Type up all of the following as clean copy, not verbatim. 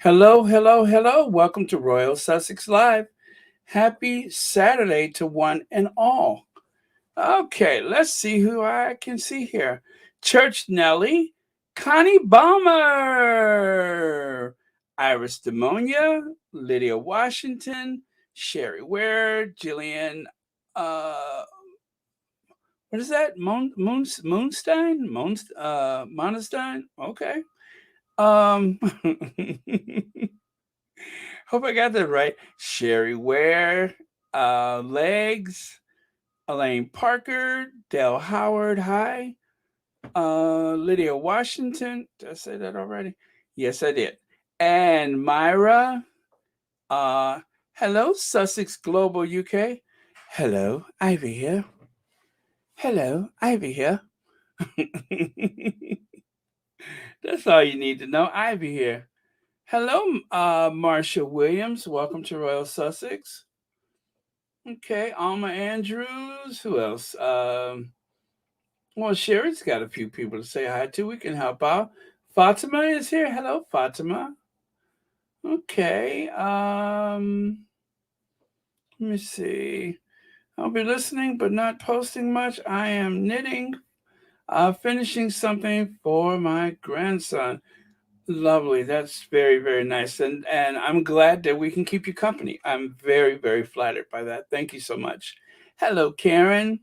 Hello, hello, hello. Welcome to Royal Sussex Live. Happy Saturday to one and all. Okay, let's see who I can see here. Church Nelly, Connie Balmer, Iris Demonia, Lydia Washington, Sherry Ware, Jillian, uh, what is that? Moonstein? Monestein? Okay. Um, Hope I got that right. Sherry Ware, Legs, Elaine Parker, Dell Howard, hi. Lydia Washington, did I say that already? Yes, I did. And Myra, uh, hello, Sussex Global UK. Hello, Ivy here. Hello, Ivy here. That's all you need to know. Ivy here. Hello, Marsha Williams. Welcome to Royal Sussex. Okay, Alma Andrews. Who else? Well, Sherry's got a few people to say hi to. We can help out. Fatima is here. Hello, Fatima. Okay. Let me see. I'll be listening but not posting much. I am knitting, finishing something for my grandson. Lovely. That's very, very nice. And I'm glad that we can keep you company. I'm very, very flattered by that. Thank you so much. Hello, Karen.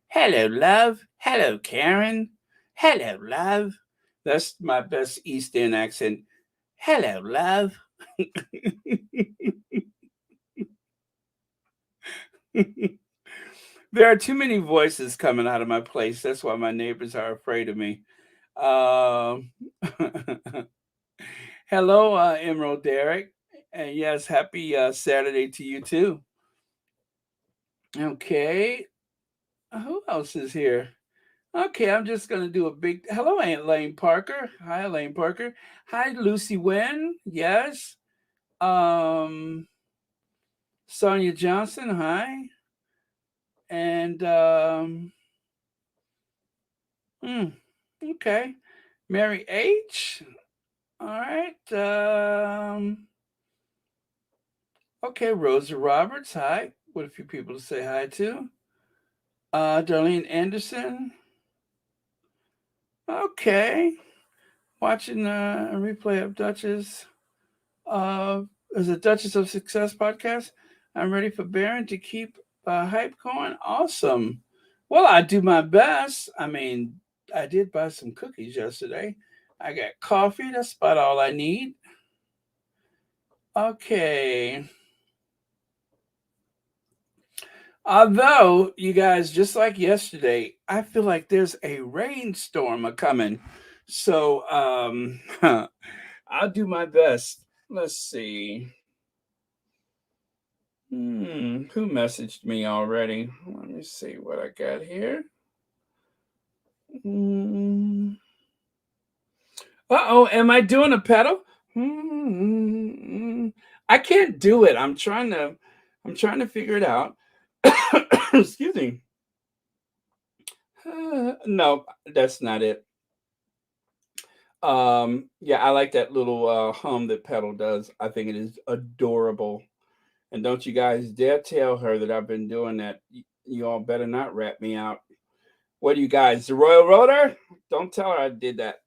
Hello, love. Hello, Karen. Hello, love. That's my best East End accent. Hello, love. There are too many voices coming out of my place. That's why my neighbors are afraid of me. Um, Hello, Emerald Derek. And yes, happy Saturday to you too. Okay. Who else is here? Okay, I'm just gonna do a big hello, Aunt Lane Parker. Hi, Lane Parker. Hi, Lucy Wen. Yes. Um, Sonia Johnson. Hi. And hmm, okay, Mary H. All right. Okay, Rosa Roberts. Hi. What a few people to say hi to. Darlene Anderson. Okay. Watching a replay of Duchess. Uh, is a Duchess of Success podcast. I'm ready for Baron to keep hype going. Awesome. Well, I do my best. I mean, I did buy some cookies yesterday. I got coffee. That's about all I need. Okay. Although, you guys, just like yesterday, I feel like there's a rainstorm a coming. So, I'll do my best. Let's see. Who messaged me already? Let me see what I got here. Hmm. Uh-oh, am I doing a pedal? Hmm. I can't do it. I'm trying to figure it out. Excuse me. No, that's not it. Yeah, I like that little hum that pedal does. I think it is adorable. And don't you guys dare tell her that I've been doing that. You all better not rat me out. What do you guys, the Royal Rotor? Don't tell her I did that.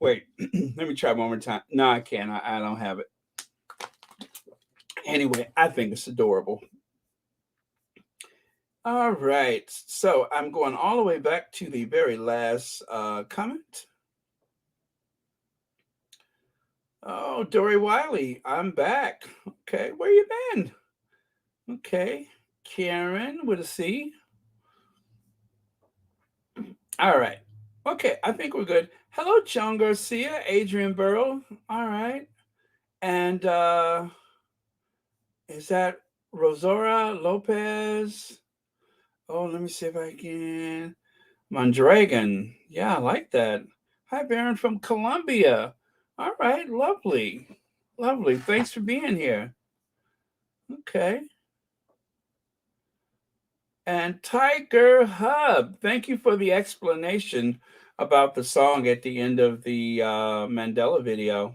Wait, let me try one more time. No, I can't. I don't have it. Anyway, I think it's adorable. All right. So I'm going all the way back to the very last comment. Oh, Dory Wiley, I'm back. Okay, where you been? Okay, Karen with a C. All right. Okay, I think we're good. Hello, Joan Garcia, Adrian Burrow. All right. And is that Rosora Lopez? Oh, let me see if I can. Mondragon. Yeah, I like that. Hi, Baron from Colombia. All right, lovely. Lovely. Thanks for being here. Okay. And Tiger Hub, thank you for the explanation about the song at the end of the Mandela video.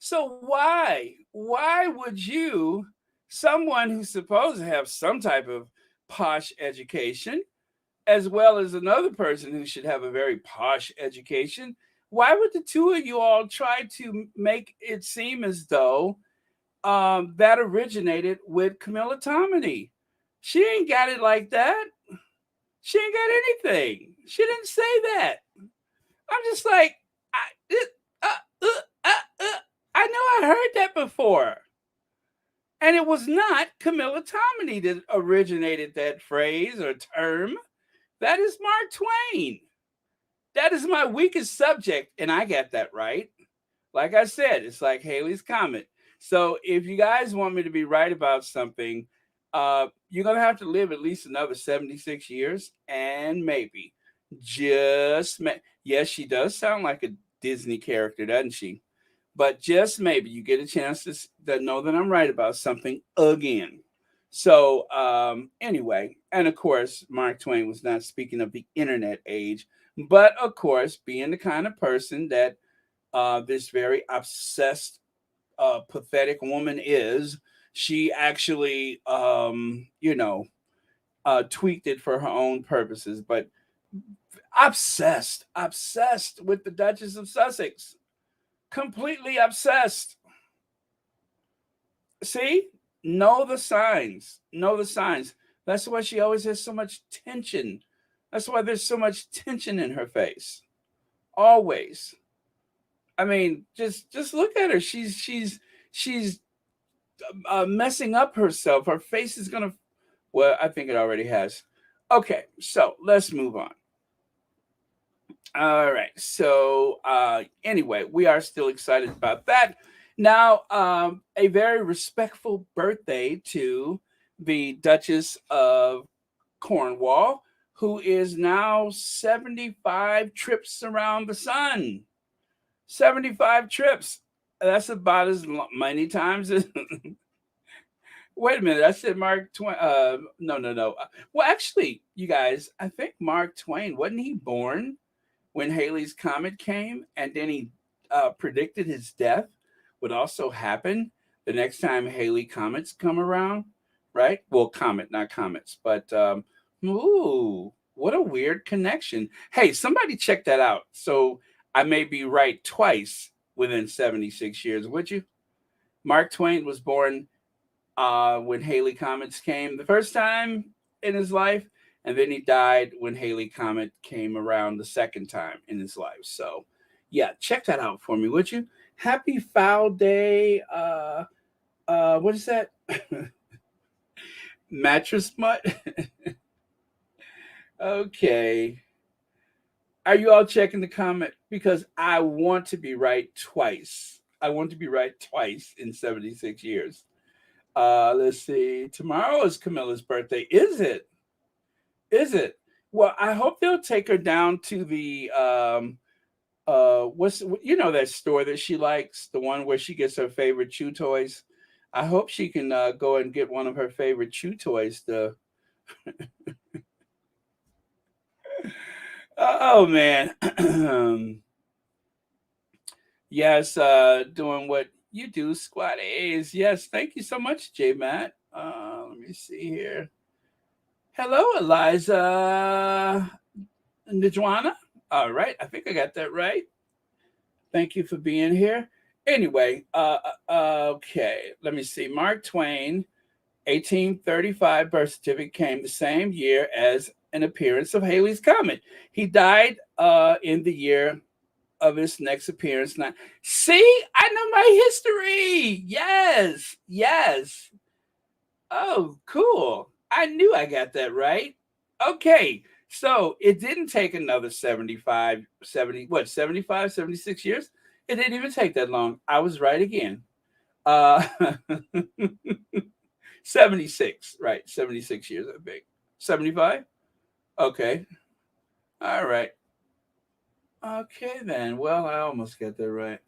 So why would you, someone who's supposed to have some type of posh education, as well as another person who should have a very posh education, why would the two of you all try to make it seem as though that originated with Camilla Tominey? She ain't got it like that. She ain't got anything. She didn't say that. I'm just like, I know I heard that before. And it was not Camilla Tominey that originated that phrase or term. That is Mark Twain. That is my weakest subject, and I got that right. Like I said, it's like Halley's Comet. So if you guys want me to be right about something, you're gonna have to live at least another 76 years, and maybe, yes, she does sound like a Disney character, doesn't she? But just maybe you get a chance to know that I'm right about something again. So anyway, and of course, Mark Twain was not speaking of the internet age, but of course, being the kind of person that this very obsessed, pathetic woman is, she actually, tweaked it for her own purposes. But obsessed with the Duchess of Sussex, completely obsessed. See, know the signs, know the signs. That's why she always has so much tension. That's why there's so much tension in her face, always. I mean, just look at her. She's messing up herself. Her face is gonna. Well, I think it already has. Okay, so let's move on. All right. So anyway, we are still excited about that. Now, a very respectful birthday to the Duchess of Cornwall, who is now 75 trips around the sun. 75 trips. That's about as many times as. Wait a minute. I said Mark Twain. No, no, no. Well, actually, you guys, I think Mark Twain, wasn't he born when Halley's Comet came? And then he predicted his death would also happen the next time Halley Comets come around, right? Well, comet, not comets. But, ooh, what a weird connection. Hey, somebody check that out. So I may be right twice within 76 years, would you? Mark Twain was born when Halley Comets came the first time in his life, and then he died when Halley Comet came around the second time in his life. So, yeah, check that out for me, would you? Happy Foul Day. What is that? Mattress Mutt. Okay. Are you all checking the comment? Because I want to be right twice. I want to be right twice in 76 years. Let's see. Tomorrow is Camilla's birthday. Is it? Is it? Well, I hope they'll take her down to the what's that store that she likes, the one where she gets her favorite chew toys. I hope she can go and get one of her favorite chew toys to. Oh man. Yes, doing what you do, Squad A's. Yes, thank you so much, J Matt. Let me see here. Hello, Eliza Nijwana. All right, I think I got that right. Thank you for being here. Anyway, okay, let me see. Mark Twain, 1835 birth certificate came the same year as an appearance of Halley's Comet. He died in the year of his next appearance. Now, see, I know my history. Yes, yes. Oh, cool. I knew I got that right. Okay. So it didn't take another 75, 70, what, 75, 76 years? It didn't even take that long. I was right again. Uh, 76, right. 76 years, I think. 75? Okay. All right. Okay, then. Well, I almost got that right.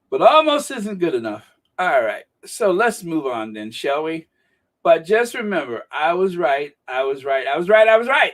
But almost isn't good enough. All right. So let's move on then, shall we? But just remember, I was right. I was right. I was right. I was right.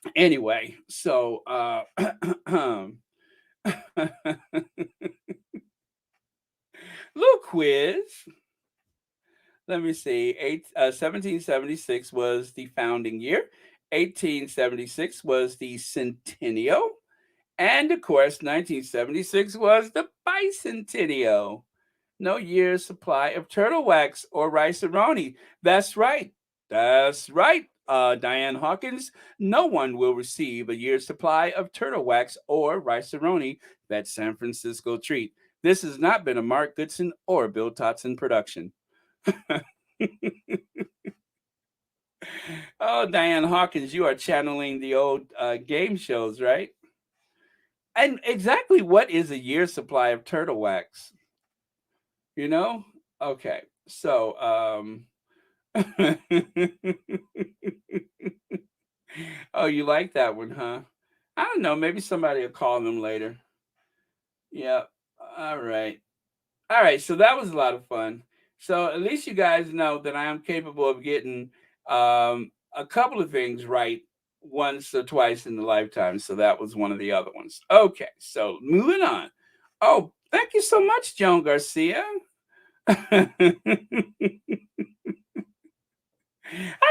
Anyway, so little quiz. Let me see. 1776 was the founding year. 1876 was the centennial. And of course, 1976 was the bicentennial. No year's supply of turtle wax or rice-a-roni. That's right. That's right. Diane Hawkins, no one will receive a year's supply of turtle wax or rice-a-roni, that San Francisco treat. This has not been a Mark Goodson or Bill Totson production. Oh, Diane Hawkins, you are channeling the old game shows, right? And exactly what is a year's supply of turtle wax? You know? Okay. So, oh, you like that one, huh? I don't know. Maybe somebody will call them later. Yep. All right. All right. So that was a lot of fun. So at least you guys know that I am capable of getting a couple of things right once or twice in a lifetime. So that was one of the other ones. Okay. So moving on. Oh, thank you so much, Joan Garcia. I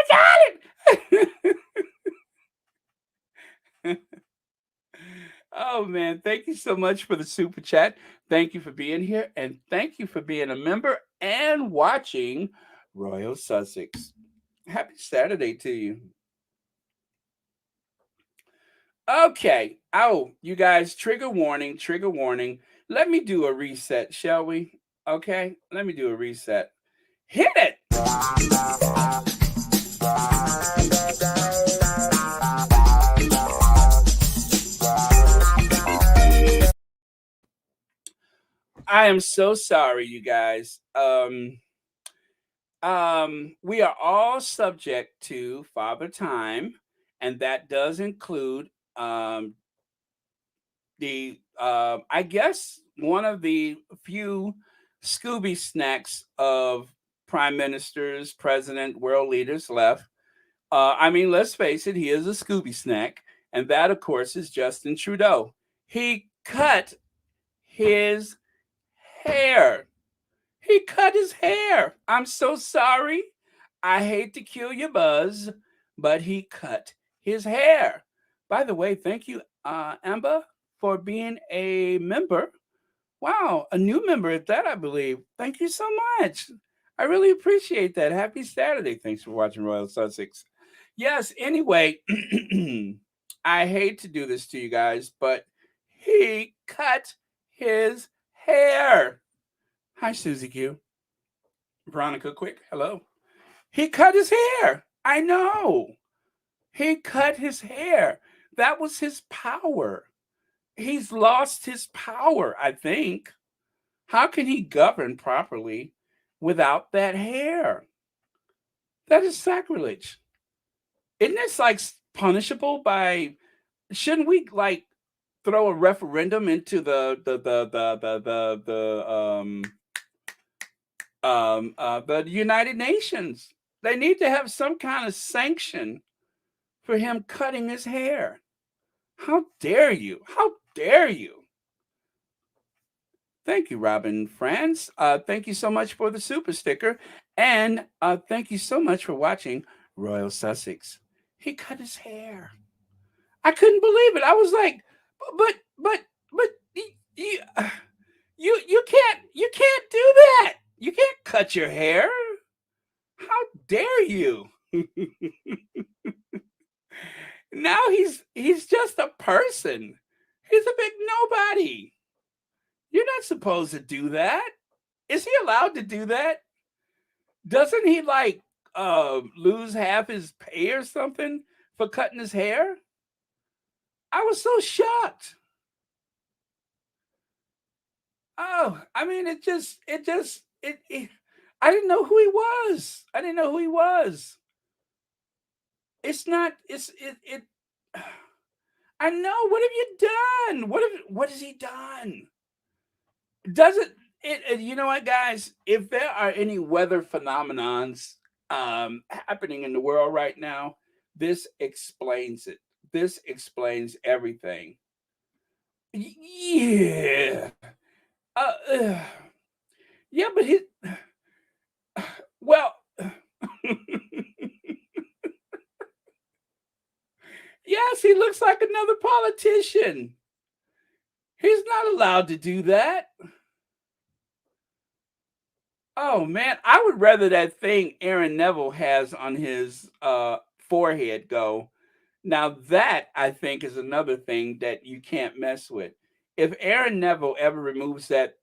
got it. Oh man, thank you so much for the super chat. Thank you for being here, and thank you for being a member and watching Royal Sussex. Happy Saturday to you. Okay. Oh, you guys, trigger warning, trigger warning. Let me do a reset, shall we? Okay, let me do a reset. Hit it. I am so sorry, you guys. We are all subject to Father Time, and that does include I guess one of the few Scooby snacks of prime ministers, president, world leaders left. I mean, let's face it, he is a Scooby snack, and that, of course, is Justin Trudeau. He cut his hair. He cut his hair. I'm so sorry. I hate to kill your buzz, but he cut his hair. By the way, thank you, Amber, for being a member. Wow, a new member at that, I believe. Thank you so much. I really appreciate that. Happy Saturday. Thanks for watching Royal Sussex. Yes, anyway, I hate to do this to you guys, but he cut his hair. Hi, Susie Q. Veronica Quick, hello. He cut his hair. I know. He cut his hair. That was his power. He's lost his power, I think. How can he govern properly without that hair? That is sacrilege. Isn't this like punishable by? Shouldn't we like throw a referendum into the United Nations? They need to have some kind of sanction for him cutting his hair. How dare you? How dare you? Thank you, Robin France. Thank you so much for the super sticker. And thank you so much for watching Royal Sussex. He cut his hair. I couldn't believe it. I was like, but you, you can't do that. You can't cut your hair. How dare you? Now he's just a person. He's a big nobody. You're not supposed to do that. Is he allowed to do that? Doesn't he like lose half his pay or something for cutting his hair? I was so shocked. Oh, I mean, it I didn't know who he was. I didn't know who he was. It's not. It. I know. What have you done? What has he done? Does it? You know what, guys? If there are any weather phenomenons happening in the world right now, this explains it. this explains everything. Yeah. Uh, uh, yeah, but he. Well. Yes, he looks like another politician. He's not allowed to do that. Oh man, I would rather that thing Aaron Neville has on his forehead go. Now that I think is another thing that you can't mess with. If Aaron Neville ever removes that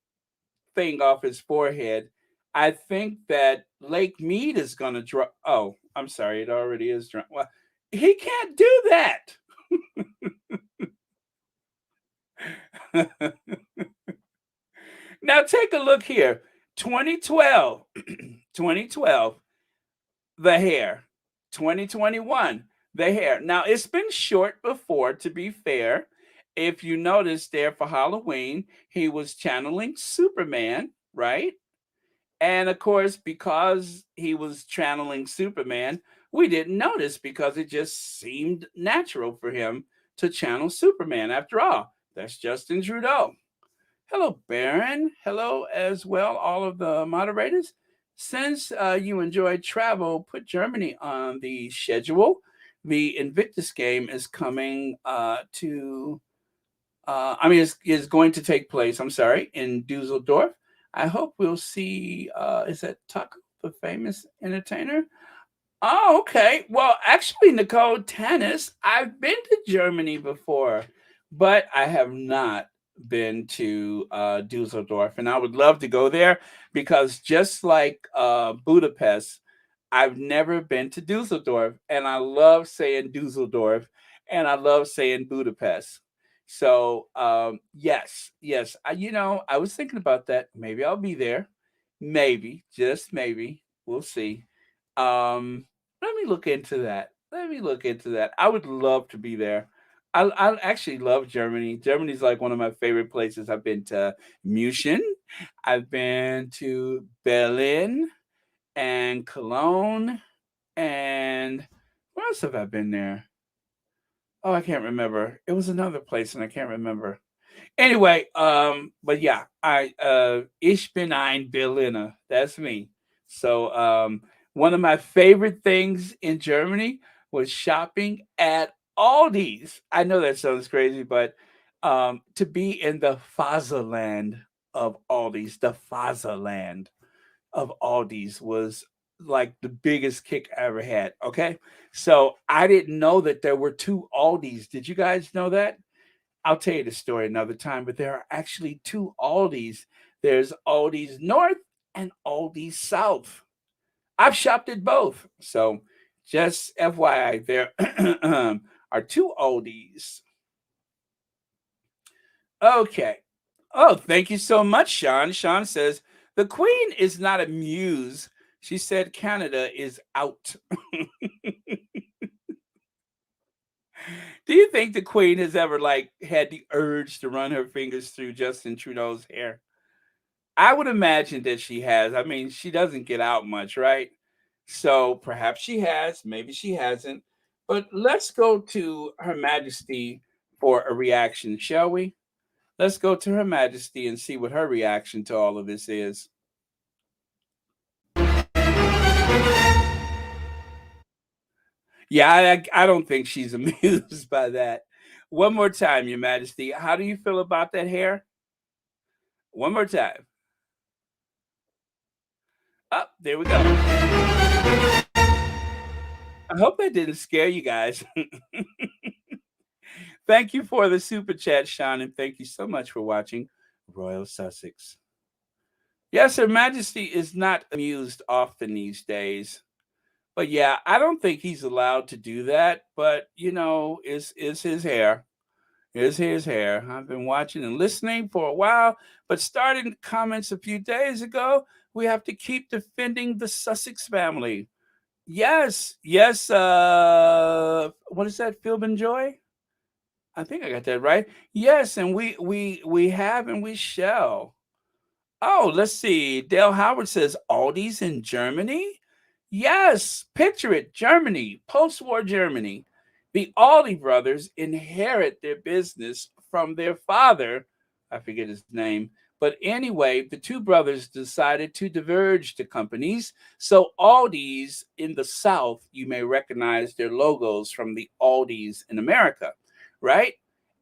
thing off his forehead, I think that Lake Mead is gonna drop. Oh, I'm sorry, it already is drunk. Well, he can't do that. Now take a look here. 2012, 2012, the hair. 2021, the hair. Now it's been short before, to be fair. If you notice there for Halloween, he was channeling Superman, right? And of course, because he was channeling Superman, we didn't notice because it just seemed natural for him to channel Superman. After all, that's Justin Trudeau. Hello, Baron. Hello as well, all of the moderators. Since you enjoy travel, put Germany on the schedule. The Invictus game is coming is going to take place, I'm sorry, in Dusseldorf. I hope we'll see, is that Tucker, the famous entertainer? Oh, okay. Well, actually, Nicole Tennis, I've been to Germany before, but I have not been to Dusseldorf, and I would love to go there because just like Budapest, I've never been to Dusseldorf, and I love saying Dusseldorf, and I love saying Budapest. So yes, yes, I was thinking about that. Maybe I'll be there. Maybe, just maybe. We'll see. Um, Let me look into that. Let me look into that. I would love to be there. I actually love Germany. Germany's like one of my favorite places. I've been to München. I've been to Berlin and Cologne. And where else have I been there? Oh, I can't remember. It was another place and I can't remember. Anyway, but yeah, ich bin ein Berliner. That's me. So one of my favorite things in Germany was shopping at Aldi's. I know that sounds crazy, but to be in the Fatherland of Aldi's, the Fatherland of Aldi's was like the biggest kick I ever had. Okay. So I didn't know that there were two Aldi's. Did you guys know that? I'll tell you the story another time, but there are actually two Aldis. There's Aldi's North and Aldi's South. I've shopped at both. So just FYI, there are two Aldis. Okay. Oh, thank you so much, Sean. Sean says the Queen is not a muse. She said Canada is out. Do you think the Queen has ever like had the urge to run her fingers through Justin Trudeau's hair? I would imagine that she has. I mean, she doesn't get out much, right? So perhaps she has, maybe she hasn't. But let's go to Her Majesty for a reaction, shall we? Let's go to Her Majesty and see what her reaction to all of this is. Yeah, I don't think she's amused by that. One more time, Your Majesty. How do you feel about that hair? One more time. Up, there we go. I hope that didn't scare you guys. Thank you for the super chat, Sean, and thank you so much for watching Royal Sussex. Yes, Her Majesty is not amused often these days. But yeah, I don't think he's allowed to do that. But it's his hair. It's his hair. I've been watching and listening for a while, but starting comments a few days ago, we have to keep defending the Sussex family. Yes, yes. What is that? Philbin Joy? I think I got that right. Yes, and we have and we shall. Oh, let's see. Dale Howard says Aldi's in Germany. Yes, picture it, Germany, post-war Germany. The Aldi brothers inherit their business from their father. I forget his name. But anyway, the two brothers decided to diverge the companies. So Aldi's in the South, you may recognize their logos from the Aldi's in America, right?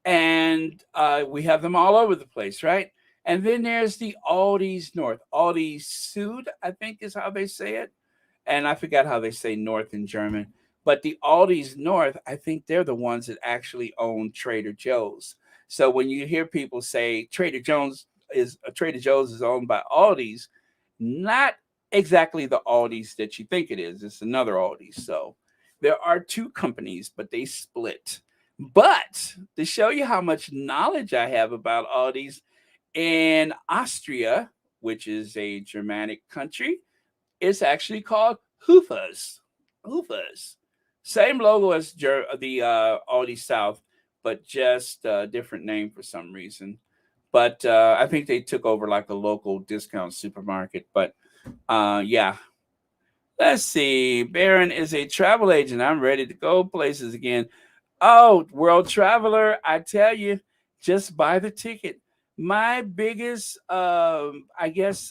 And we have them all over the place, right? And then there's the Aldi's North. Aldi's Sud, I think is how they say it, and I forgot how they say north in German. But the Aldi's North, I think they're the ones that actually own Trader Joe's. So when you hear people say Trader Joe's is owned by Aldi's, not exactly the Aldi's that you think it is. It's another Aldi's. So there are two companies, but they split. But to show you how much knowledge I have about Aldi's, in Austria, which is a Germanic country, it's actually called Hoofers. Hoofers. Same logo as the Aldi South, but just a different name for some reason. But I think they took over like a local discount supermarket. But yeah, let's see. Baron is a travel agent. I'm ready to go places again. Oh, world traveler, I tell you, just buy the ticket. My biggest, I guess,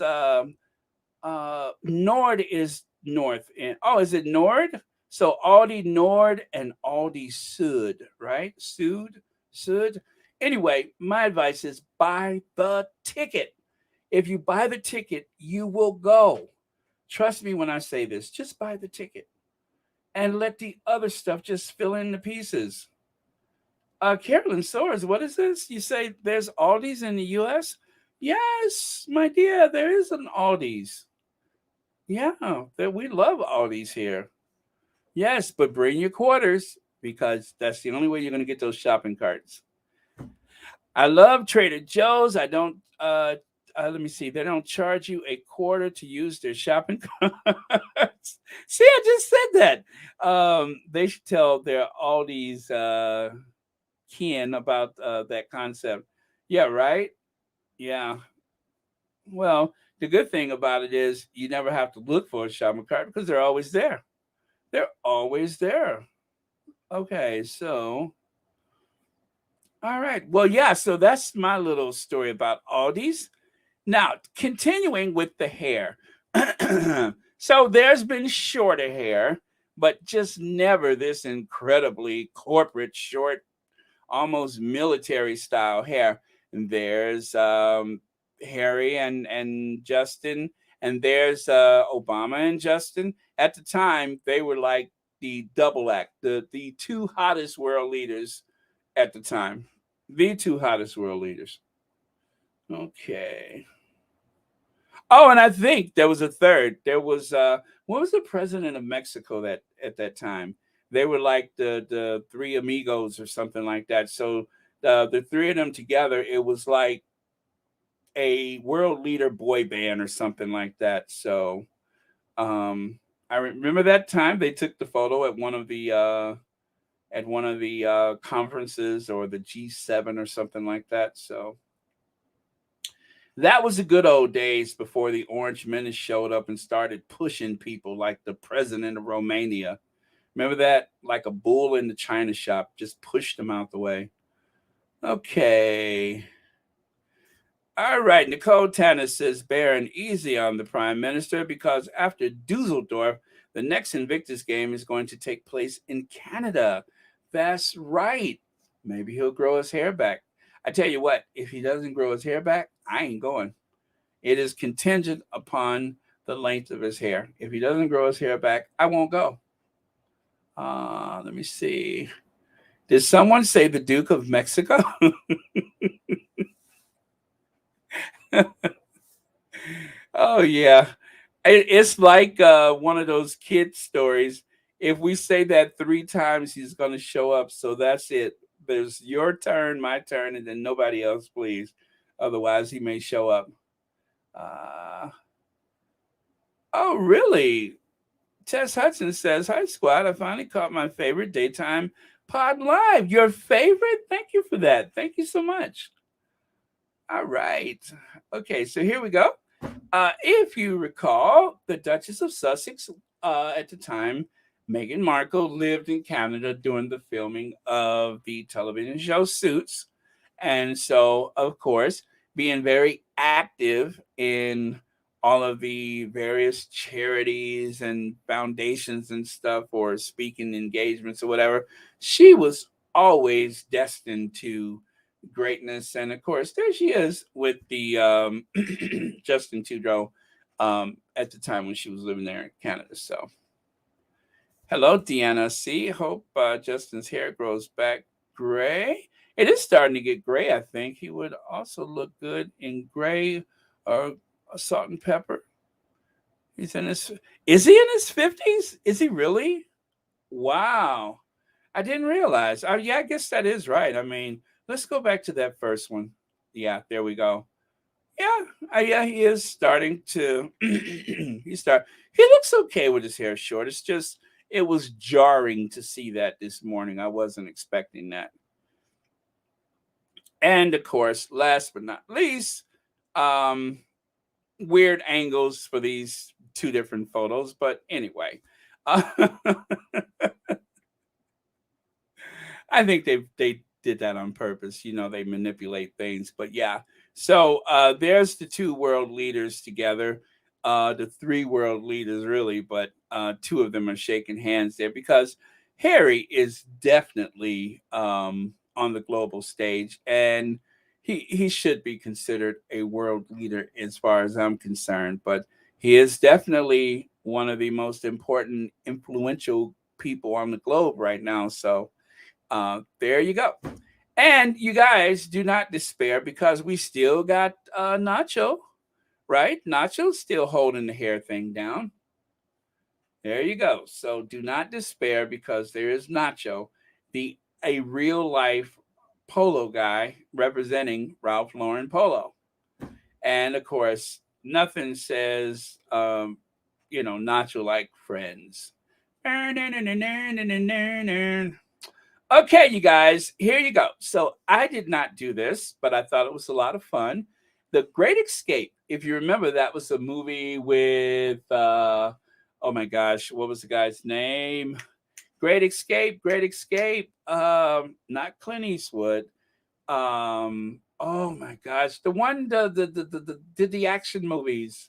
Nord is north. And oh, is it Nord? So Aldi Nord and Aldi Sud, right? Sud. Anyway, my advice is buy the ticket. If you buy the ticket, you will go. Trust me when I say this. Just buy the ticket and let the other stuff just fill in the pieces. Carolyn Soares, what is this? You say there's Aldi's in the U.S.? Yes, my dear, there is an Aldi's. Yeah, that we love Aldi's here. Yes, but bring your quarters because that's the only way you're going to get those shopping carts. I love Trader Joe's. I don't. Let me see. They don't charge you a quarter to use their shopping carts. See, I just said that. They should tell their Aldi's kin about that concept. Yeah, right. Yeah. Well, the good thing about it is you never have to look for a shopping cart because they're always there. They're always there. Okay, so all right. Well, yeah, so that's my little story about Aldi's. Now, continuing with the hair. So there's been shorter hair, but just never this incredibly corporate short, almost military style hair. And there's Harry and Justin, and there's Obama and Justin. At the time, they were like the double act, the two hottest world leaders at the time, the two hottest world leaders. Okay. Oh, and I think there was a third. There was what was the president of Mexico that at that time? They were like the three amigos or something like that. So the three of them together, it was like a world leader boy band or something like that. So I remember that time they took the photo at one of the conferences or the G7 or something like that. So that was the good old days before the Orange Menace showed up and started pushing people like the president of Romania. Remember that? Like a bull in the china shop, just pushed them out the way. Okay. All right. Nicole Tanner says, Baron, easy on the prime minister because after Dusseldorf, the next Invictus game is going to take place in Canada. That's right. Maybe he'll grow his hair back. I tell you what, if he doesn't grow his hair back, I ain't going. It is contingent upon the length of his hair. If he doesn't grow his hair back, I won't go. Let me see. Did someone say the Duke of Mexico? Oh yeah, it's like one of those kid stories. If we say that three times, he's going to show up. So that's it. There's your turn, my turn, and then nobody else, please. Otherwise, he may show up. Uh, oh, really? Tess Hudson says, Hi, squad. I finally caught my favorite daytime pod live. Your favorite? Thank you for that. Thank you so much. All right. Okay, so here we go. If you recall, the Duchess of Sussex at the time Meghan Markle lived in Canada during the filming of the television show Suits. And so, of course, being very active in all of the various charities and foundations and stuff, or speaking engagements or whatever, she was always destined to greatness. And of course, there she is with the Justin Trudeau at the time when she was living there in Canada. So, hello, Deanna C. Hope Justin's hair grows back gray. It is starting to get gray, I think. He would also look good in gray or salt and pepper. He's in his Is he in his 50s? Is he really? Wow. I didn't realize. Yeah, I guess that is right. I mean, let's go back to that first one. Yeah, there we go. Yeah, yeah, he is starting to. He looks okay with his hair short. It's just it was jarring to see that this morning. I wasn't expecting that. And of course, last but not least, um, weird angles for these two different photos. But anyway, uh, I think they did that on purpose. They manipulate things. But yeah, so there's the two world leaders together, the three world leaders really, but two of them are shaking hands there because Harry is definitely on the global stage, and he should be considered a world leader as far as I'm concerned. But he is definitely one of the most important, influential people on the globe right now. So there you go. And you guys do not despair because we still got Nacho, right? Nacho's still holding the hair thing down. There you go. So do not despair because there is Nacho, the a real life polo guy representing Ralph Lauren Polo. And of course, nothing says Nacho like Friends. Okay, you guys, here you go. So I did not do this, but I thought it was a lot of fun. The Great Escape. If you remember, that was a movie with oh my gosh, what was the guy's name? Great Escape, Great Escape. Not Clint Eastwood. Oh my gosh, the one did the action movies.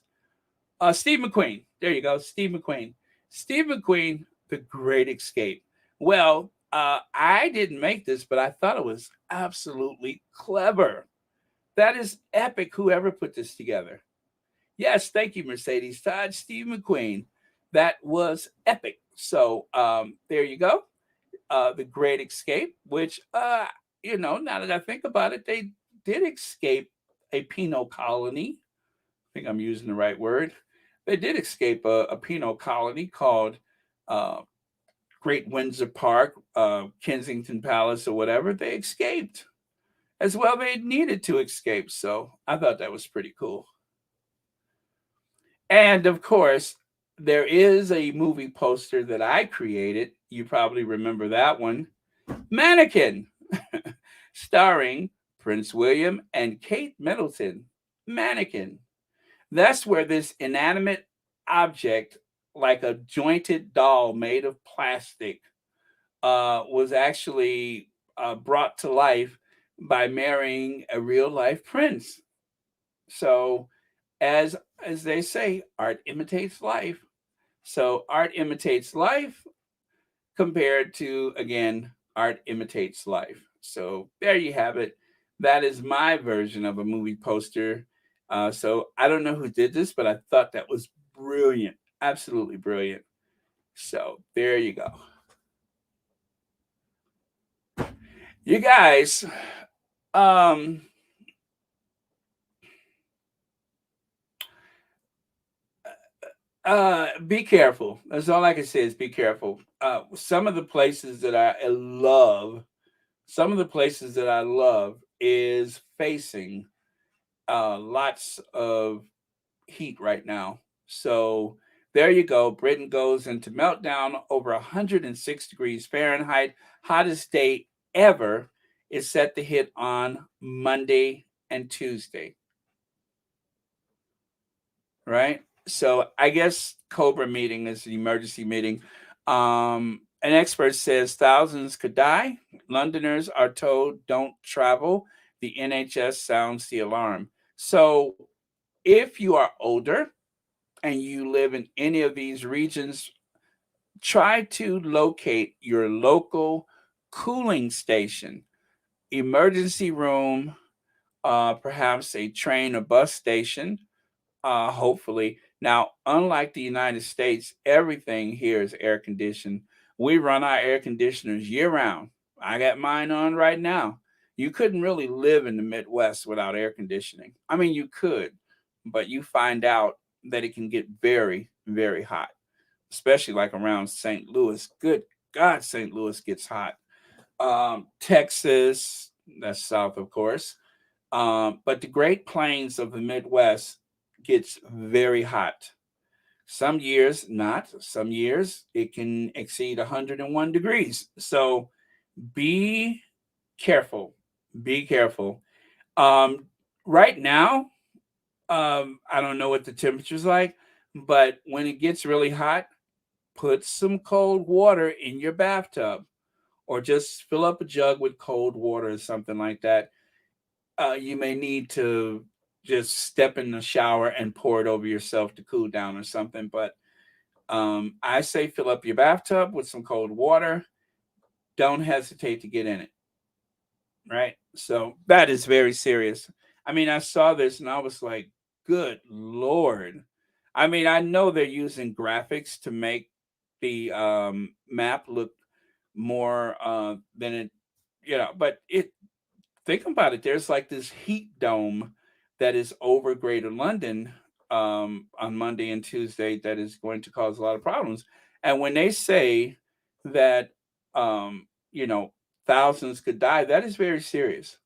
Steve McQueen. There you go, Steve McQueen. Steve McQueen, The Great Escape. Well, I didn't make this, but I thought it was absolutely clever. That is epic. Whoever put this together. Yes, thank you, Mercedes Todd, Steve McQueen. That was epic. So there you go. The Great Escape, which now that I think about it, they did escape a penal colony. I think I'm using the right word. They did escape a penal colony called uh, Great Windsor Park, Kensington Palace, or whatever. They escaped as well. They needed to escape, so I thought that was pretty cool. And of course, there is a movie poster that I created. You probably remember that one, Mannequin, starring Prince William and Kate Middleton. Mannequin. That's where this inanimate object, like a jointed doll made of plastic, was actually brought to life by marrying a real life prince. So, as they say, art imitates life. So, art imitates life compared to, again, art imitates life. So there you have it. That is my version of a movie poster. So I don't know who did this, but I thought that was brilliant, absolutely brilliant. So there you go. You guys, um, be careful. That's all I can say is be careful. Some of the places that I love, some of the places that I love is facing lots of heat right now. So there you go. Britain goes into meltdown over 106 degrees Fahrenheit. Hottest day ever is set to hit on Monday and Tuesday. Right? So I guess Cobra meeting is an emergency meeting. An expert says thousands could die. Londoners are told don't travel. The NHS sounds the alarm. So, if you are older and you live in any of these regions, try to locate your local cooling station, emergency room, perhaps a train or bus station, hopefully. Now, unlike the United States, everything here is air conditioned. We run our air conditioners year round. I got mine on right now. You couldn't really live in the Midwest without air conditioning. I mean, you could, but you find out that it can get very, very hot, especially like around St. Louis. Good God, St. Louis gets hot. Texas, that's south, of course. But the Great Plains of the Midwest gets very hot. Some years not. Some years it can exceed 101 degrees. So be careful. Be careful. Um, right now, I don't know what the temperature's like, but when it gets really hot, put some cold water in your bathtub or just fill up a jug with cold water or something like that. You may need to just step in the shower and pour it over yourself to cool down or something. But I say fill up your bathtub with some cold water. Don't hesitate to get in it. Right. So that is very serious. I mean, I saw this and I was like, good Lord. I mean, I know they're using graphics to make the map look more than it, but think about it. There's like this heat dome that is over Greater London on Monday and Tuesday that is going to cause a lot of problems. And when they say that, you know, thousands could die, that is very serious.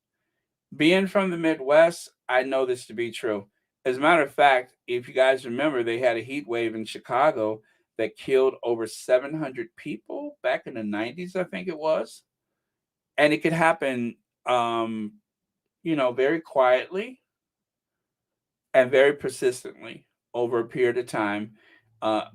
Being from the Midwest, I know this to be true. As a matter of fact, if you guys remember, they had a heat wave in Chicago that killed over 700 people back in the 90s, I think it was. And it could happen um, very quietly and very persistently over a period of time.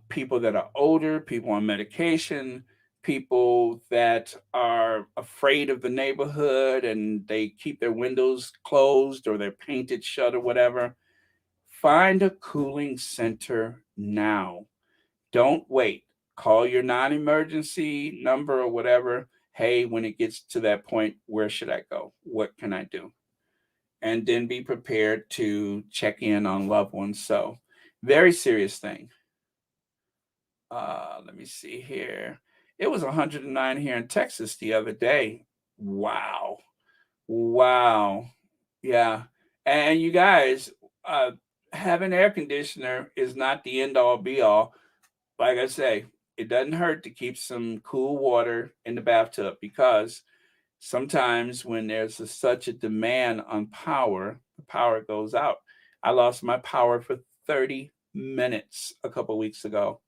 People that are older, people on medication, people that are afraid of the neighborhood and they keep their windows closed or they're painted shut or whatever. Find a cooling center now. Don't wait. Call your non emergency number or whatever. Hey, when it gets to that point, where should I go? What can I do? And then be prepared to check in on loved ones. So, very serious thing. Let me see here. It was 109 here in Texas the other day. Wow. Wow. Yeah. And you guys, uh, having air conditioner is not the end all be all. Like I say, it doesn't hurt to keep some cool water in the bathtub because sometimes when there's such a demand on power, the power goes out. I lost my power for 30 minutes a couple weeks ago.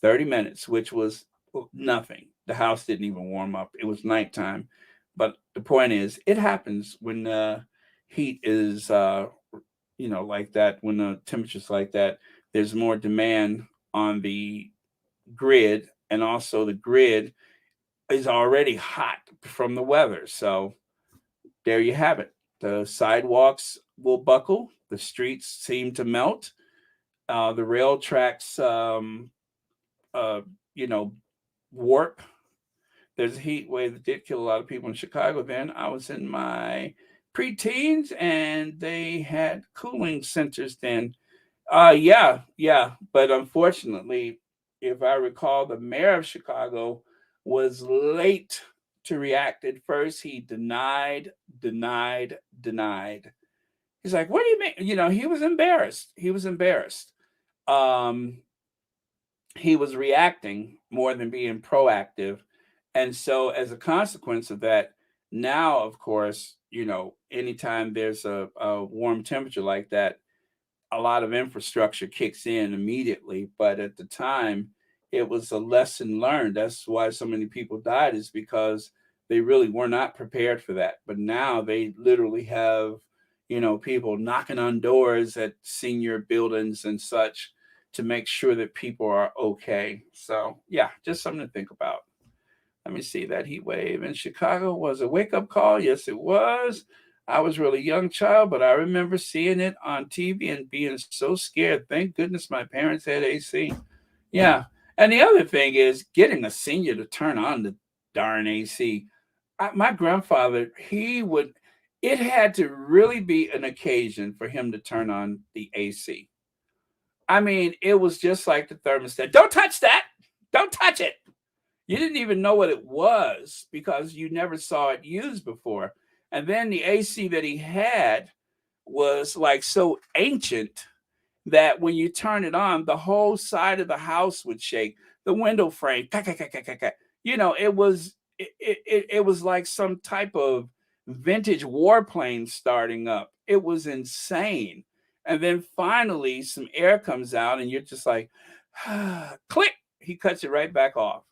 30 minutes, which was nothing. The house didn't even warm up. It was nighttime. But the point is, it happens when the heat is, like that, when the temperature's like that, there's more demand on the grid. And also, the grid is already hot from the weather. So, there you have it. The sidewalks will buckle, the streets seem to melt, the rail tracks, uh, you know, warp. There's a heat wave that did kill a lot of people in Chicago then. I was in my preteens and they had cooling centers then. Yeah, yeah. But unfortunately, if I recall, the mayor of Chicago was late to react. At first, he denied, denied, denied. He's like, "What do you mean?" He was embarrassed. He was embarrassed. Um, he was reacting more than being proactive. And so, as a consequence of that, now, of course, anytime there's a warm temperature like that, a lot of infrastructure kicks in immediately. But at the time, it was a lesson learned. That's why so many people died, is because they really were not prepared for that. But now they literally have, people knocking on doors at senior buildings and such to make sure that people are okay. So yeah, just something to think about. Let me see. That heat wave in Chicago was a wake up call. Yes, it was. I was really young child, but I remember seeing it on TV and being so scared. Thank goodness my parents had AC. Yeah. And the other thing is getting a senior to turn on the darn AC. My grandfather, he would, it had to really be an occasion for him to turn on the AC. I mean, it was just like the thermostat. Don't touch that. Don't touch it. You didn't even know what it was because you never saw it used before. And then the AC that he had was like so ancient that when you turn it on, the whole side of the house would shake. The window frame, it was it was like some type of vintage warplane starting up. It was insane. And then finally, some air comes out, and you're just like, click. He cuts it right back off.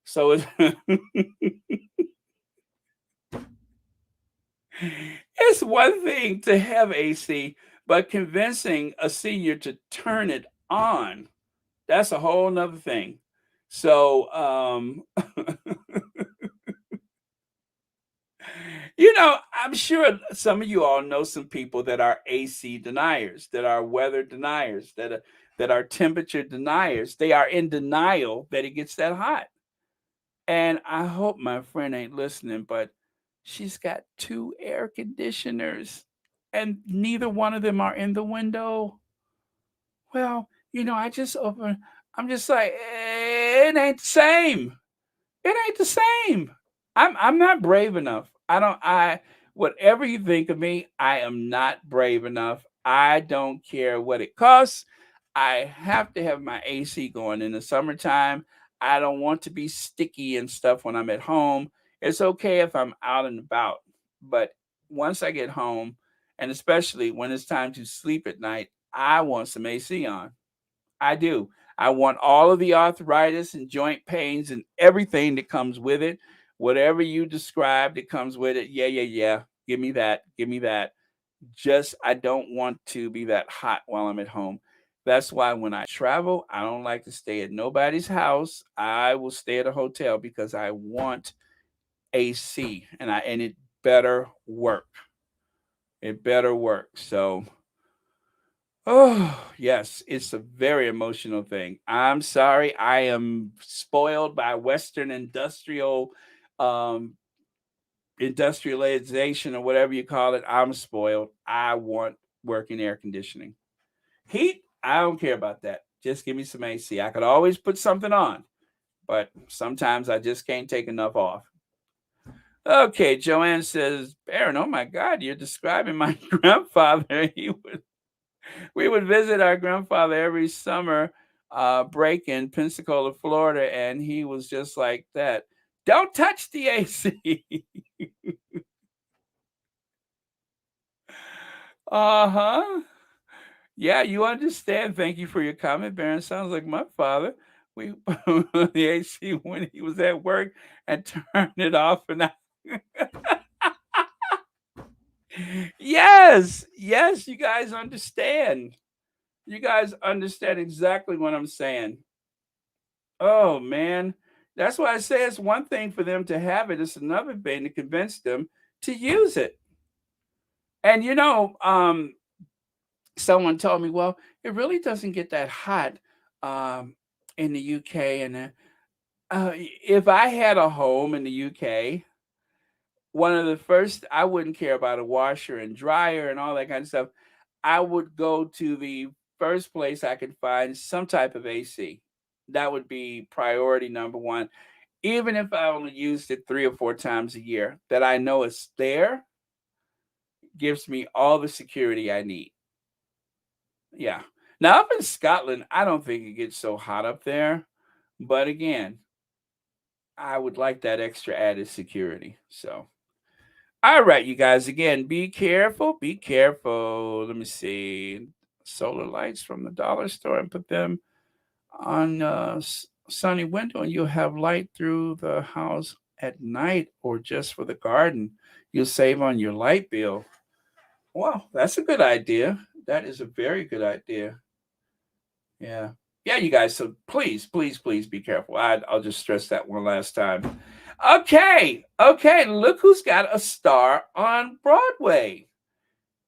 So it's one thing to have AC, but convincing a senior to turn it on, that's a whole nother thing. So, I'm sure some of you all know some people that are AC deniers, that are weather deniers, that are temperature deniers. They are in denial that it gets that hot. And I hope my friend ain't listening, but she's got two air conditioners and neither one of them are in the window. Well, I just open, I'm just like, it ain't the same. It ain't the same. I'm not brave enough. I whatever you think of me, I am not brave enough. I don't care what it costs. I have to have my AC going in the summertime. I don't want to be sticky and stuff when I'm at home. It's okay if I'm out and about, but once I get home, and especially when it's time to sleep at night, I want some AC on. I do. I want all of the arthritis and joint pains and everything that comes with it. Whatever you described that comes with it. Yeah, yeah, yeah. Give me that. Give me that. Just, I don't want to be that hot while I'm at home. That's why when I travel, I don't like to stay at nobody's house. I will stay at a hotel because I want AC and it better work. It better work. So, oh, yes, it's a very emotional thing. I'm sorry. I am spoiled by Western um industrialization or whatever you call it. I'm spoiled. I want working air conditioning. Heat, I don't care about that. Just give me some AC. I could always put something on, but sometimes I just can't take enough off. Okay, Joanne says, Baron, oh my God, you're describing my grandfather. We would visit our grandfather every summer break in Pensacola, Florida, and he was just like that. Don't touch the AC. Uh-huh. Yeah, you understand. Thank you for your comment, Baron. Sounds like my father. We put on the AC when he was at work and turned it off and I yes, yes, you guys understand. You guys understand exactly what I'm saying. Oh man. That's why I say it's one thing for them to have it, it's another thing to convince them to use it. And someone told me, well, it really doesn't get that hot um, in the UK. And if I had a home in the UK, one of the first, I wouldn't care about a washer and dryer and all that kind of stuff. I would go to the first place I could find some type of AC. That would be priority number one. Even if I only used it 3 or 4 times a year, that I know it's there gives me all the security I need. Yeah. Now up in Scotland, I don't think it gets so hot up there, but again, I would like that extra added security. So, all right, you guys, again, be careful. Be careful. Let me see. Solar lights from the dollar store and put them on sunny window, and you'll have light through the house at night or just for the garden. You'll save on your light bill. Wow, that's a good idea. That is a very good idea. Yeah. Yeah, you guys. So please, please, please be careful. I'll just stress that one last time. Okay. Okay. Look who's got a star on Broadway.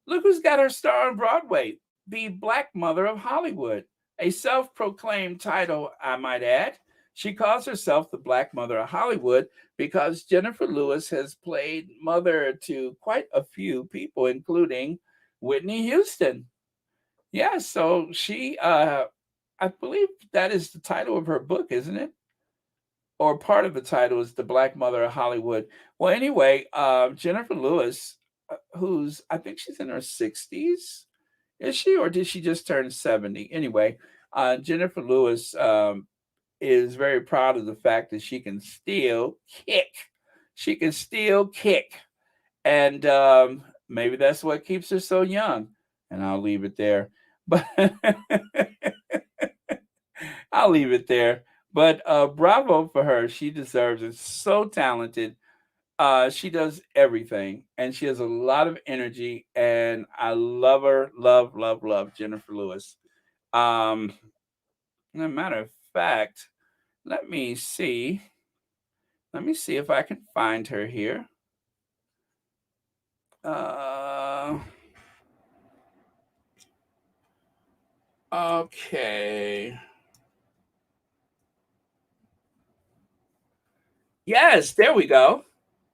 Look who's got her star on Broadway. The Black Mother of Hollywood. A self proclaimed title, I might add. She calls herself the Black Mother of Hollywood because Jennifer Lewis has played mother to quite a few people, including Whitney Houston. Yeah, so I believe that is the title of her book, isn't it? Or part of the title is The Black Mother of Hollywood. Well, anyway, Jennifer Lewis, who's, I think she's in her 60s, is she? Or did she just turn 70? Anyway, Jennifer Lewis is very proud of the fact that she can still kick. She can still kick. And maybe that's what keeps her so young. And I'll leave it there. But I'll leave it there. But bravo for her. She deserves it. So talented. She does everything, and she has a lot of energy. And I love her. Love, love, love Jennifer Lewis. Um, as a matter of fact, let me see. Let me see if I can find her here. Uh, okay. Yes, there we go.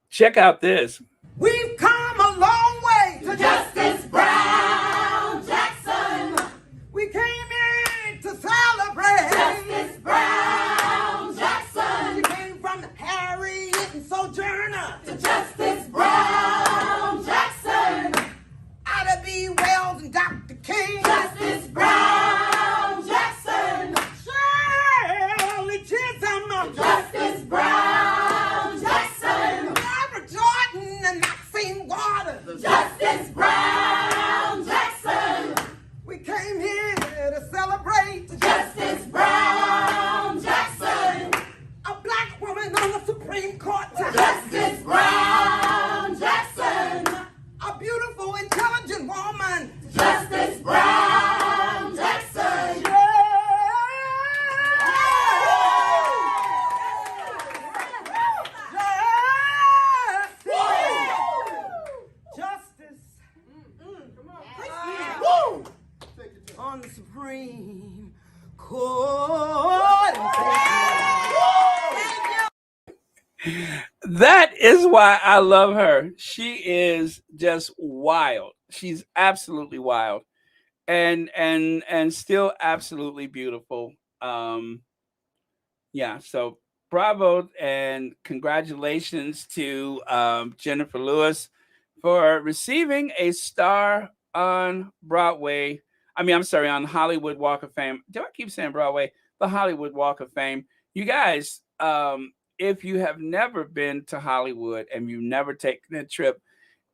Check out this. We've come a long way to Justice Brown Jackson. We came in to celebrate Justice Brown Jackson. We came from Harriet and Sojourner to Justice Brown Jackson. Ida B. Wells and Dr. King. Justice Brown Jackson. Shirley Chisholm. Justice Brown Jackson. Barbara Jordan and Maxine Waters. Justice Brown Jackson. We came here to celebrate Justice Brown Jackson. A black woman on the Supreme Court. Justice Brown Jackson. A beautiful, intelligent woman. Justice Brown Jackson. Yeah. Justice. Woo. On the Supreme Court. That is why I love her. She is just wild. She's absolutely wild, and still absolutely beautiful. Um, yeah. So bravo and congratulations to Jennifer Lewis for receiving a star on Broadway. I mean, I'm sorry, on Hollywood Walk of Fame. Do I keep saying Broadway? The Hollywood Walk of Fame. You guys, if you have never been to Hollywood and you've never taken a trip,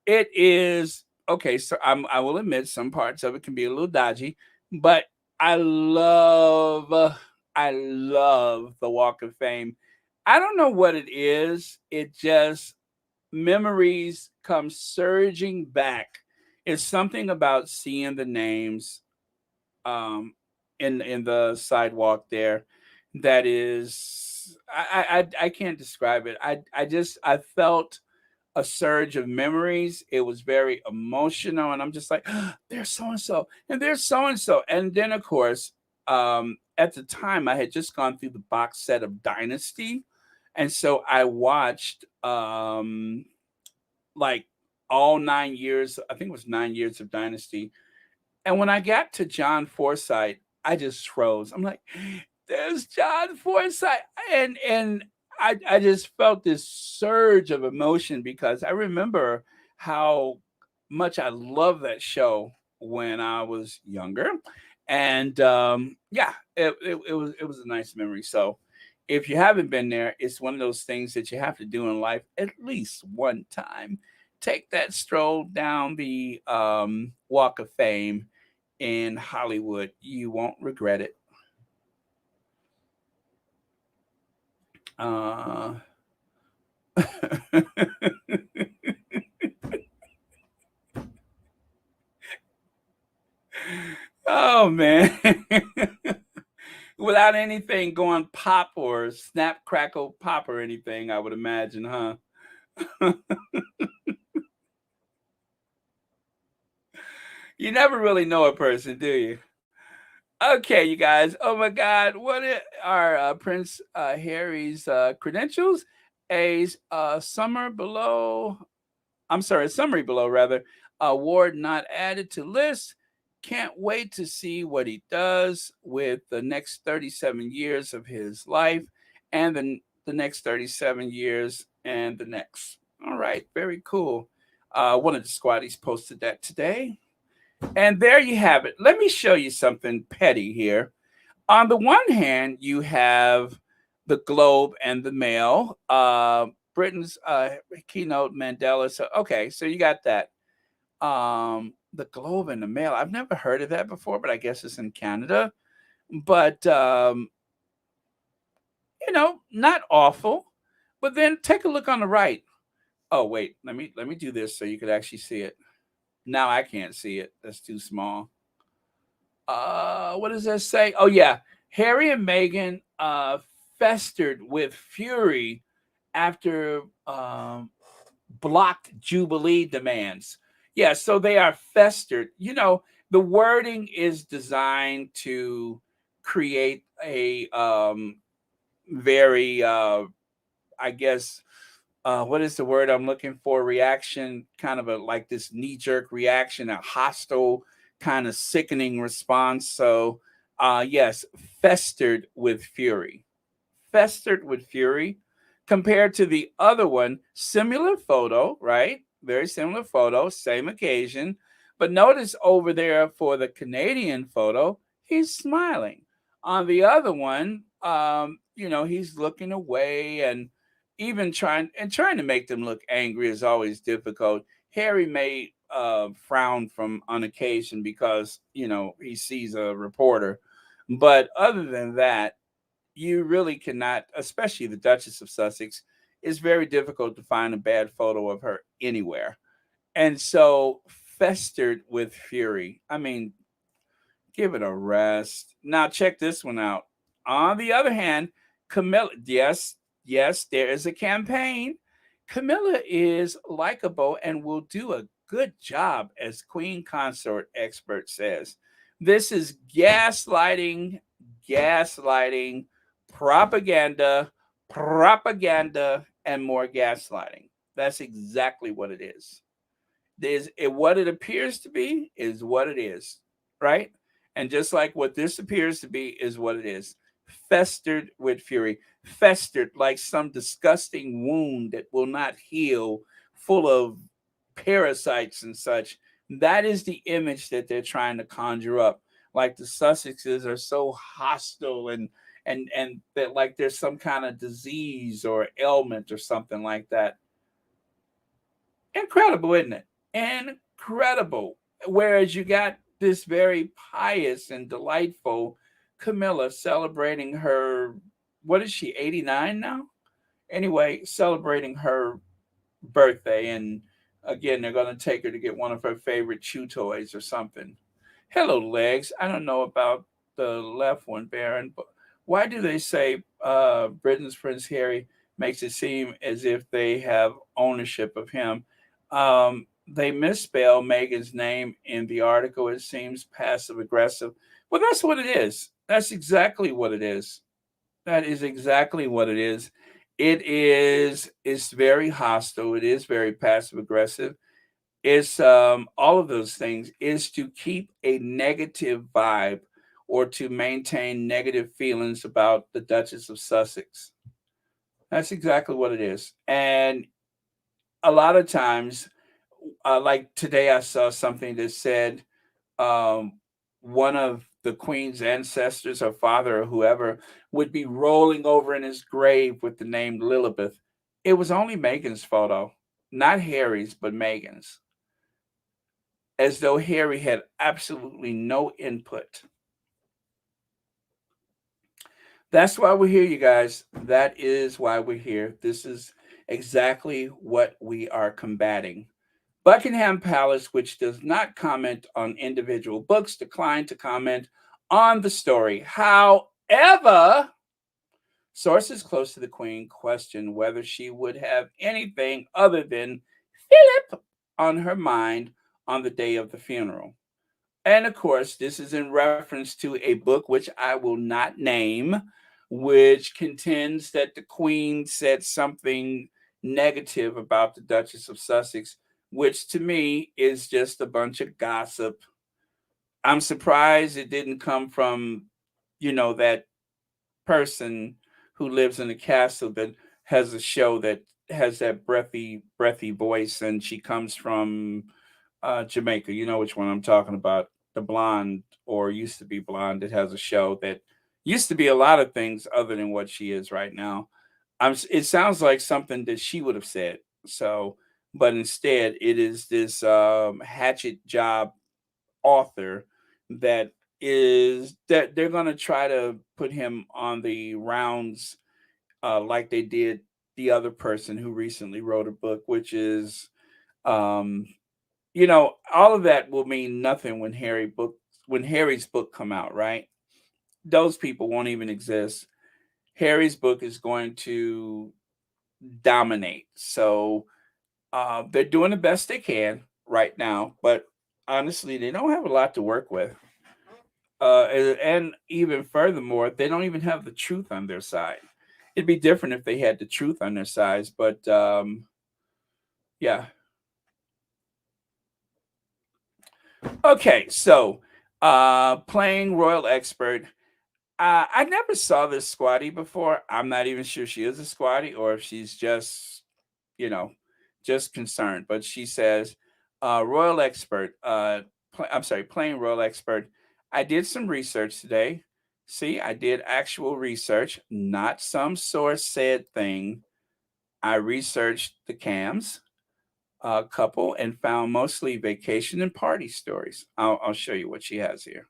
it is okay. So I will admit some parts of it can be a little dodgy, but I love, I love the Walk of Fame. I don't know what it is. It just memories come surging back. It's something about seeing the names um in the sidewalk there that is I can't describe it. I felt a surge of memories. It was very emotional, and I'm just like, there's so and so, and there's so and so, and then of course, at the time I had just gone through the box set of Dynasty, and so I watched like all 9 years. I think it was 9 years of Dynasty, and when I got to John Forsythe, I just froze. I'm like, there's John Forsythe. And I just felt this surge of emotion because I remember how much I loved that show when I was younger. And yeah, it was a nice memory. So if you haven't been there, it's one of those things that you have to do in life at least one time. Take that stroll down the Walk of Fame in Hollywood. You won't regret it. Uh, oh man. without anything going pop or snap, crackle, pop or anything, I would imagine, huh? You never really know a person, do you? Okay, you guys. Oh my God, are Prince Harry's credentials? Summer below. I'm sorry, a summary below rather. Award not added to list. Can't wait to see what he does with the next 37 years of his life and the next 37 years and the next. All right, very cool. One of the squaddies posted that today. And there you have it. Let me show you something petty here. On the one hand, you have the Globe and the Mail, Britain's keynote Mandela. So okay, so you got that. The Globe and the Mail. I've never heard of that before, but I guess it's in Canada. But not awful. But then take a look on the right. Oh wait, let me do this so you could actually see it. Now I can't see it. That's too small. What does that say? Oh yeah, Harry and Meghan festered with fury after blocked Jubilee demands. Yeah, so they are festered. The wording is designed to create a very, I guess, what is the word I'm looking for? Reaction, kind of like this knee jerk reaction, a hostile, kind of sickening response. So, yes, festered with fury. Festered with fury compared to the other one, similar photo, right? Very similar photo, same occasion. But notice over there for the Canadian photo, he's smiling. On the other one, he's looking away and even trying to make them look angry is always difficult. Harry may frown from on occasion because he sees a reporter, but other than that, you really cannot, especially the Duchess of Sussex. It's very difficult to find a bad photo of her anywhere, and so festered with fury. I mean, give it a rest. Now check this one out. On the other hand, Camilla, yes, there is a campaign. Camilla is likable and will do a good job, as Queen Consort expert says. This is gaslighting, propaganda, and more gaslighting. That's exactly what it is. What it appears to be is what it is, right? And just like what this appears to be is what it is. Festered with fury, festered like some disgusting wound that will not heal, full of parasites and such. That is the image that they're trying to conjure up. Like the Sussexes are so hostile and that like there's some kind of disease or ailment or something like that. Incredible, isn't it? Incredible. Whereas you got this very pious and delightful Camilla celebrating her, what is she, 89 now? Anyway, celebrating her birthday. And again, they're going to take her to get one of her favorite chew toys or something. Hello, legs. I don't know about the left one, Baron, but why do they say Britain's Prince Harry makes it seem as if they have ownership of him? They misspell Meghan's name in the article. It seems passive aggressive. Well, that's what it is. That's exactly what it is. That is exactly what it is. It's very hostile. It is very passive aggressive. It's all of those things is to keep a negative vibe or to maintain negative feelings about the Duchess of Sussex. That's exactly what it is. And a lot of times, like today, I saw something that said um, one of the Queen's ancestors, her father or whoever, would be rolling over in his grave with the name Lilibeth. It was only Meghan's photo, not Harry's, but Meghan's, as though Harry had absolutely no input. That's why we're here, you guys. That is why we're here. This is exactly what we are combating. Buckingham Palace, which does not comment on individual books, declined to comment on the story. How ever. Sources close to the Queen question whether she would have anything other than Philip on her mind on the day of the funeral. And of course, this is in reference to a book which I will not name, which contends that the Queen said something negative about the Duchess of Sussex, which to me is just a bunch of gossip. I'm surprised it didn't come from, that person who lives in a castle that has a show that has that breathy voice, and she comes from Jamaica. You know which one I'm talking about. The blonde, or used to be blonde, that has a show that used to be a lot of things other than what she is right now. It sounds like something that she would have said. So, but instead, it is this hatchet job author that they're going to try to put him on the rounds, like they did the other person who recently wrote a book, which is um, all of that will mean nothing when Harry's book come out, right? Those people won't even exist. Harry's book is going to dominate. So they're doing the best they can right now, but honestly, they don't have a lot to work with. And even furthermore, they don't even have the truth on their side. It'd be different if they had the truth on their sides, but yeah. Okay, so playing royal expert. I never saw this squatty before. I'm not even sure she is a squatty or if she's just, you know, just concerned. But she says, royal expert, I'm sorry, playing royal expert. I did some research today. See, I did actual research, not some source said thing. I researched the cams couple and found mostly vacation and party stories. I'll show you what she has here.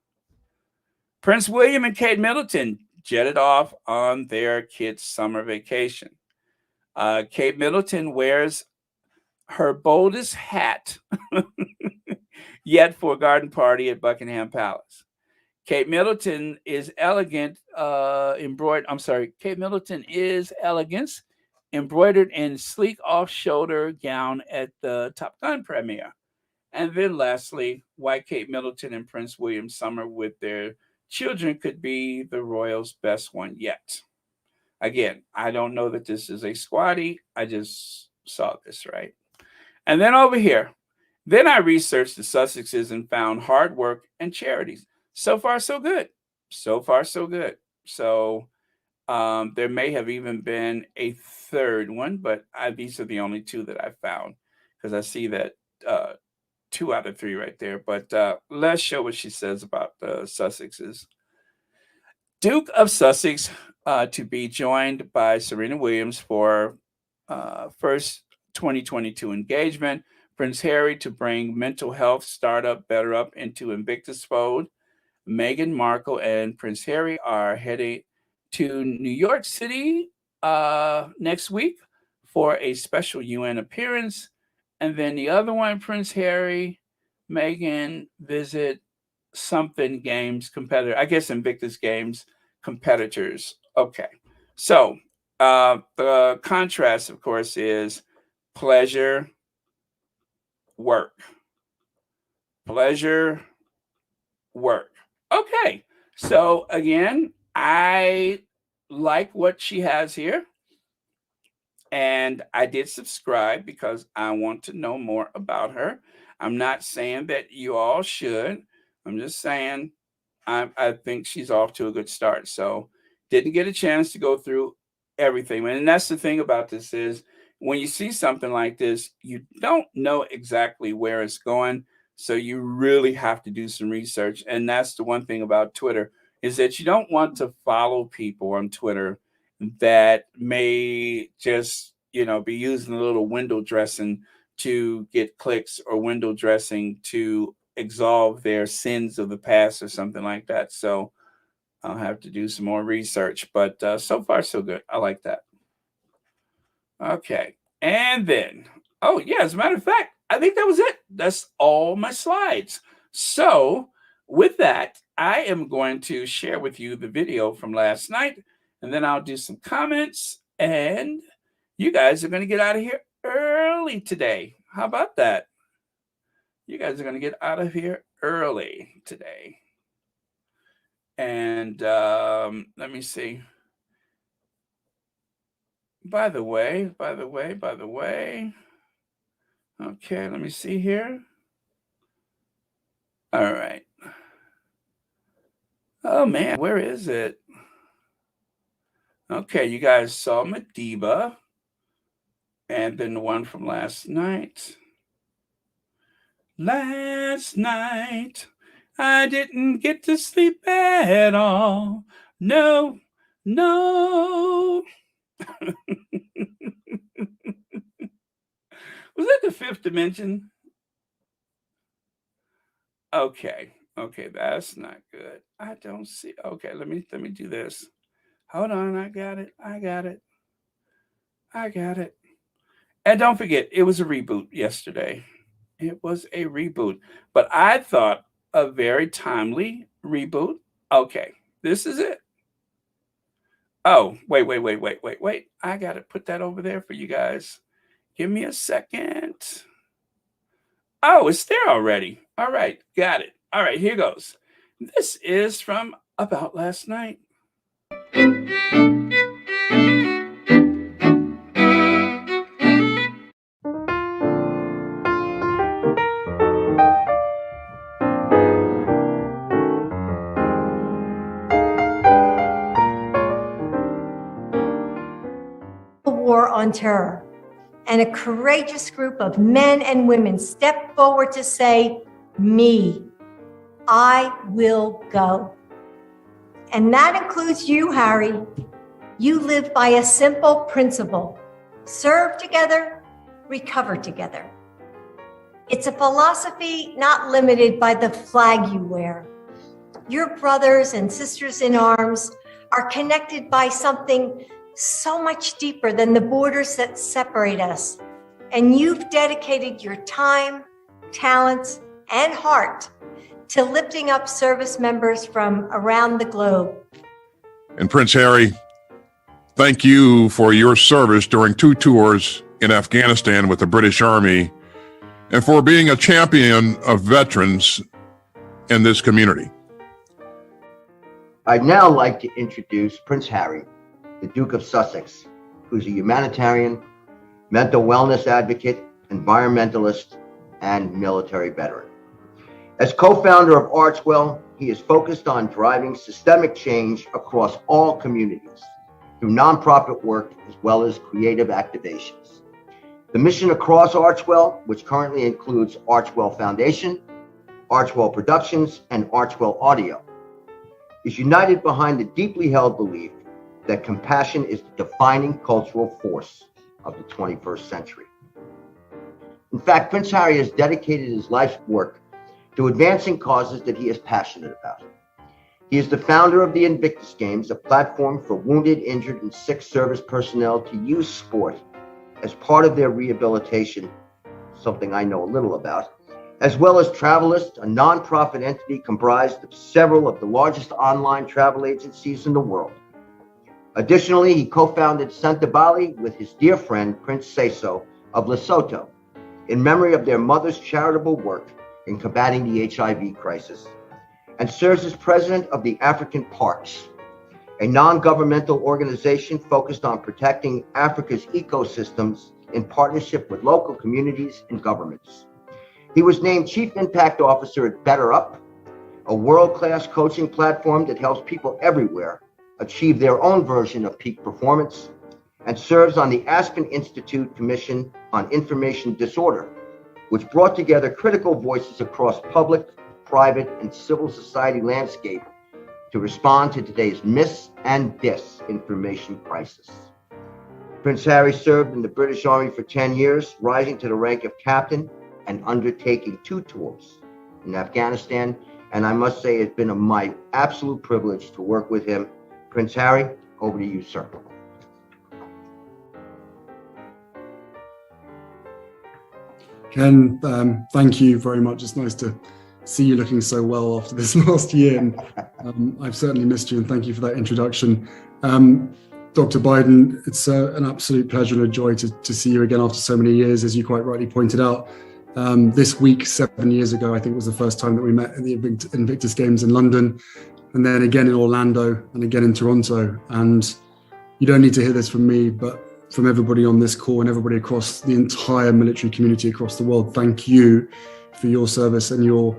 Prince William and Kate Middleton jetted off on their kids' summer vacation. Kate Middleton wears her boldest hat yet for a garden party at Buckingham Palace. Kate Middleton is elegant, embroidered. I'm sorry, Kate Middleton is elegance, embroidered in sleek off-shoulder gown at the Top Gun premiere. And then lastly, why Kate Middleton and Prince William summer with their children could be the royals' best one yet. Again, I don't know that this is a squatty. I just saw this, right? And then over here, then I researched the Sussexes and found hard work and charities. So far, so good. So far, so good. So there may have even been a third one, but these are the only two that I found because I see that two out of three right there. But let's show what she says about the Sussexes. Duke of Sussex to be joined by Serena Williams for first 2022 engagement. Prince Harry to bring mental health startup Better Up into Invictus fold. Meghan Markle and Prince Harry are heading to New York City next week for a special UN appearance. And then the other one, Prince Harry, Meghan visit something games competitor. I guess Invictus Games competitors. Okay. So the contrast, of course, is pleasure, work. Pleasure, work. Okay. So again, I like what she has here. And I did subscribe because I want to know more about her. I'm not saying that you all should. I'm just saying I think she's off to a good start. So didn't get a chance to go through everything. And that's the thing about this is when you see something like this, you don't know exactly where it's going. So you really have to do some research. And that's the one thing about Twitter is that you don't want to follow people on Twitter that may just, be using a little window dressing to get clicks or window dressing to absolve their sins of the past or something like that. So I'll have to do some more research, but so far so good. I like that. Okay. And then, yeah, as a matter of fact, I think that was it. That's all my slides. So with that, I am going to share with you the video from last night, and then I'll do some comments, and you guys are going to get out of here early today. How about that? You guys are going to get out of here early today. And let me see. By the way. Okay, let me see here. All right. Oh, man, where is it? Okay, you guys saw Madiba, and then the one from last night. Last night, I didn't get to sleep at all. No. Was that the Fifth Dimension? Okay, that's not good. I don't see. Okay, let me do this. Hold on, I got it. And don't forget, it was a reboot yesterday. It was a reboot, but I thought a very timely reboot. Okay, this is it. Oh, wait. I got to put that over there for you guys. Give me a second. Oh, it's there already. All right, got it. All right, here goes. This is from About Last Night. War on terror, and a courageous group of men and women stepped forward to say, me, I will go. And that includes you, Harry. You live by a simple principle: serve together, recover together. It's a philosophy not limited by the flag you wear. Your brothers and sisters in arms are connected by something so much deeper than the borders that separate us. And you've dedicated your time, talents, and heart to lifting up service members from around the globe. And Prince Harry, thank you for your service during 2 tours in Afghanistan with the British Army, and for being a champion of veterans in this community. I'd now like to introduce Prince Harry, the Duke of Sussex, who's a humanitarian, mental wellness advocate, environmentalist, and military veteran. As co-founder of Archwell, he is focused on driving systemic change across all communities through nonprofit work as well as creative activations. The mission across Archwell, which currently includes Archwell Foundation, Archwell Productions, and Archwell Audio, is united behind the deeply held belief that compassion is the defining cultural force of the 21st century. In fact, Prince Harry has dedicated his life's work to advancing causes that he is passionate about. He is the founder of the Invictus Games, a platform for wounded, injured, and sick service personnel to use sport as part of their rehabilitation, something I know a little about, as well as Travelist, a nonprofit entity comprised of several of the largest online travel agencies in the world. Additionally, he co-founded Santa Bali with his dear friend, Prince Seso of Lesotho, in memory of their mother's charitable work in combating the HIV crisis, and serves as president of the African Parks, a non-governmental organization focused on protecting Africa's ecosystems in partnership with local communities and governments. He was named Chief Impact Officer at Better Up, a world-class coaching platform that helps people everywhere achieve their own version of peak performance, and serves on the Aspen Institute Commission on Information Disorder, which brought together critical voices across public, private, and civil society landscape to respond to today's mis- and disinformation crisis. Prince Harry served in the British Army for 10 years, rising to the rank of captain and undertaking 2 tours in Afghanistan, and I must say it's been my absolute privilege to work with him. Prince Harry, over to you, sir. Ken, thank you very much. It's nice to see you looking so well after this last year. And I've certainly missed you, and thank you for that introduction. Dr. Biden, it's an absolute pleasure and a joy to see you again after so many years, as you quite rightly pointed out. This week, 7 years ago, I think was the first time that we met in the Invictus Games in London, and then again in Orlando and again in Toronto. And you don't need to hear this from me, but from everybody on this call and everybody across the entire military community across the world, thank you for your service and your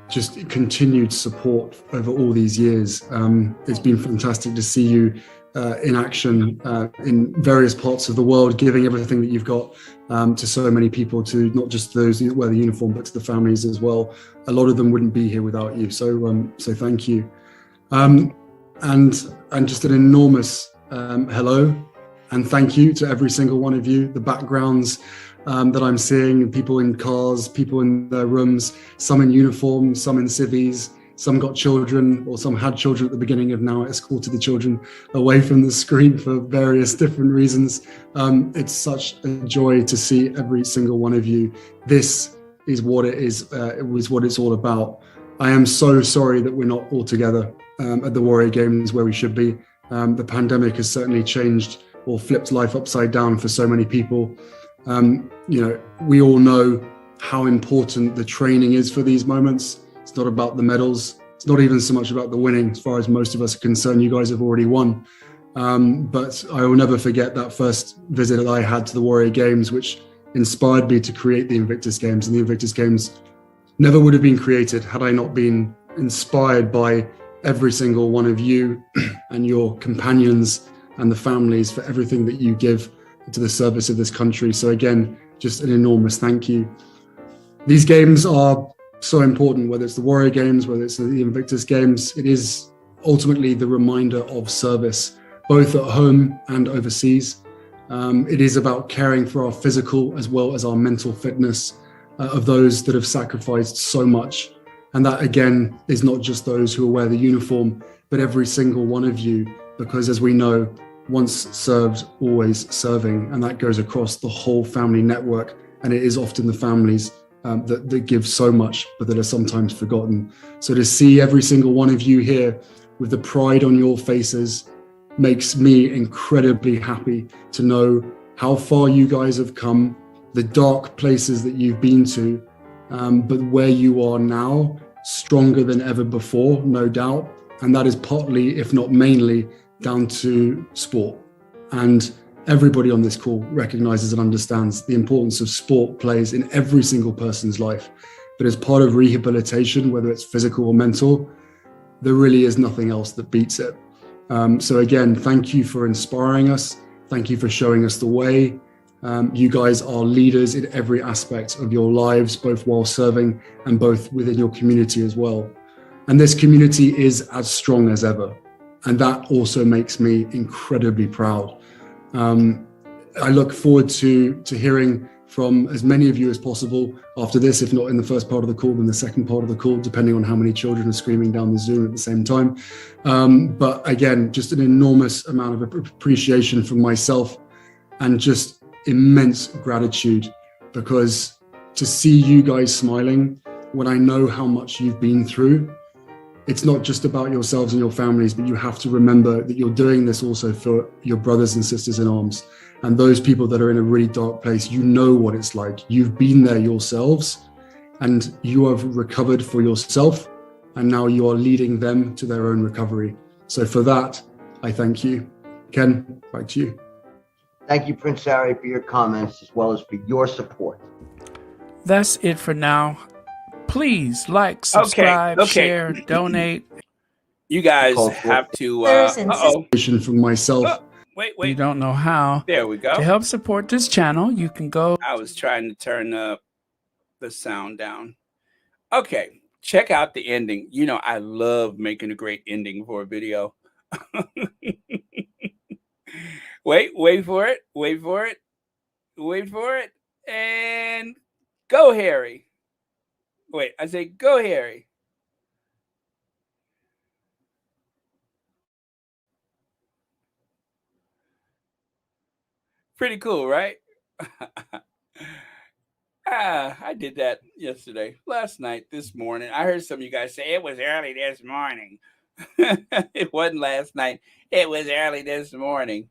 just continued support over all these years. It's been fantastic to see you in action in various parts of the world, giving everything that you've got to so many people, to not just those who wear the uniform, but to the families as well. A lot of them wouldn't be here without you. So thank you. And just an enormous hello and thank you to every single one of you. The backgrounds that I'm seeing, people in cars, people in their rooms, some in uniform, some in civvies, some got children, or some had children at the beginning, have now escorted the children away from the screen for various different reasons. It's such a joy to see every single one of you. This is what it is. It was what it's all about. I am so sorry that we're not all together at the Warrior Games where we should be. The pandemic has certainly changed or flipped life upside down for so many people. We all know how important the training is for these moments. It's not about the medals. It's not even so much about the winning. As far as most of us are concerned, you guys have already won. But I will never forget that first visit that I had to the Warrior Games, which inspired me to create the Invictus Games. And the Invictus Games never would have been created had I not been inspired by every single one of you and your companions and the families for everything that you give to the service of this country. So again, just an enormous thank you. These games are so important, whether it's the Warrior Games, whether it's the Invictus Games. It is ultimately the reminder of service, both at home and overseas. It is about caring for our physical as well as our mental fitness of those that have sacrificed so much. And that again is not just those who wear the uniform, but every single one of you, because as we know, once served, always serving. And that goes across the whole family network. And it is often the families that give so much, but that are sometimes forgotten. So to see every single one of you here with the pride on your faces makes me incredibly happy to know how far you guys have come, the dark places that you've been to, but where you are now, stronger than ever before, no doubt. And that is partly, if not mainly, down to sport. And everybody on this call recognizes and understands the importance of sport plays in every single person's life. But as part of rehabilitation, whether it's physical or mental, there really is nothing else that beats it. So again, thank you for inspiring us. Thank you for showing us the way. You guys are leaders in every aspect of your lives, both while serving and both within your community as well. And this community is as strong as ever. And that also makes me incredibly proud. I look forward to hearing from as many of you as possible after this, if not in the first part of the call, then the second part of the call, depending on how many children are screaming down the Zoom at the same time. But again, just an enormous amount of appreciation from myself and just immense gratitude, because to see you guys smiling when I know how much you've been through, it's not just about yourselves and your families, but you have to remember that you're doing this also for your brothers and sisters in arms and those people that are in a really dark place. You know what it's like. You've been there yourselves and you have recovered for yourself, and now you are leading them to their own recovery. So for that, I thank you. Ken, back to you. Thank you, Prince Harry, for your comments as well as for your support. That's it for now. Please like, subscribe, share, donate. You guys Call for- have to. From myself. Wait. You don't know how. There we go. To help support this channel, you can go. I was trying to turn the sound down. Okay, check out the ending. You know, I love making a great ending for a video. Wait for it. And go, Harry. Wait, I say go, Harry. Pretty cool, right? I did that yesterday, last night, this morning. I heard some of you guys say it was early this morning. It wasn't last night. It was early this morning.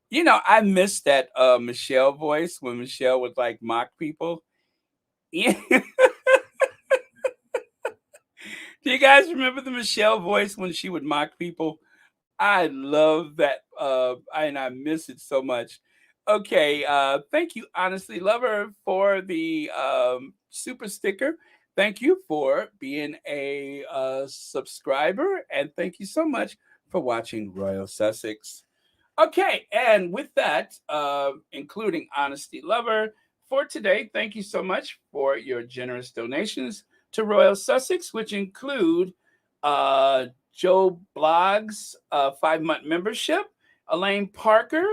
You know, I missed that Michelle voice when Michelle would like mock people. Yeah. Do you guys remember the Michelle voice when she would mock people? I love that, and I miss it so much. Okay, thank you, honestly, lover, for the super sticker. Thank you for being a subscriber, and thank you so much for watching Royal Sussex. Okay, and with that, including Honesty Lover, for today, thank you so much for your generous donations to Royal Sussex, which include Joe Bloggs, 5-month membership, Elaine Parker,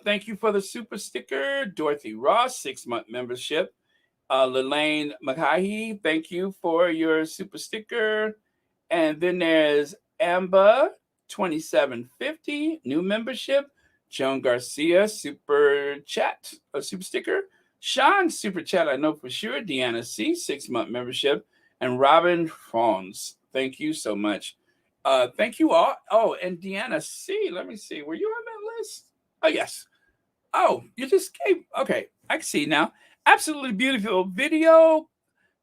thank you for the super sticker, Dorothy Ross, 6-month membership, Lelaine McCahey, thank you for your super sticker, and then there's Amber 2750, new membership. Joan Garcia, super chat, a super sticker. Sean, super chat, I know for sure. Deanna C, 6-month membership. And Robin Fawns, thank you so much. Thank you all. Oh, and Deanna C, let me see. Were you on that list? Oh, yes. Oh, you just came. Okay, I can see now. Absolutely beautiful video.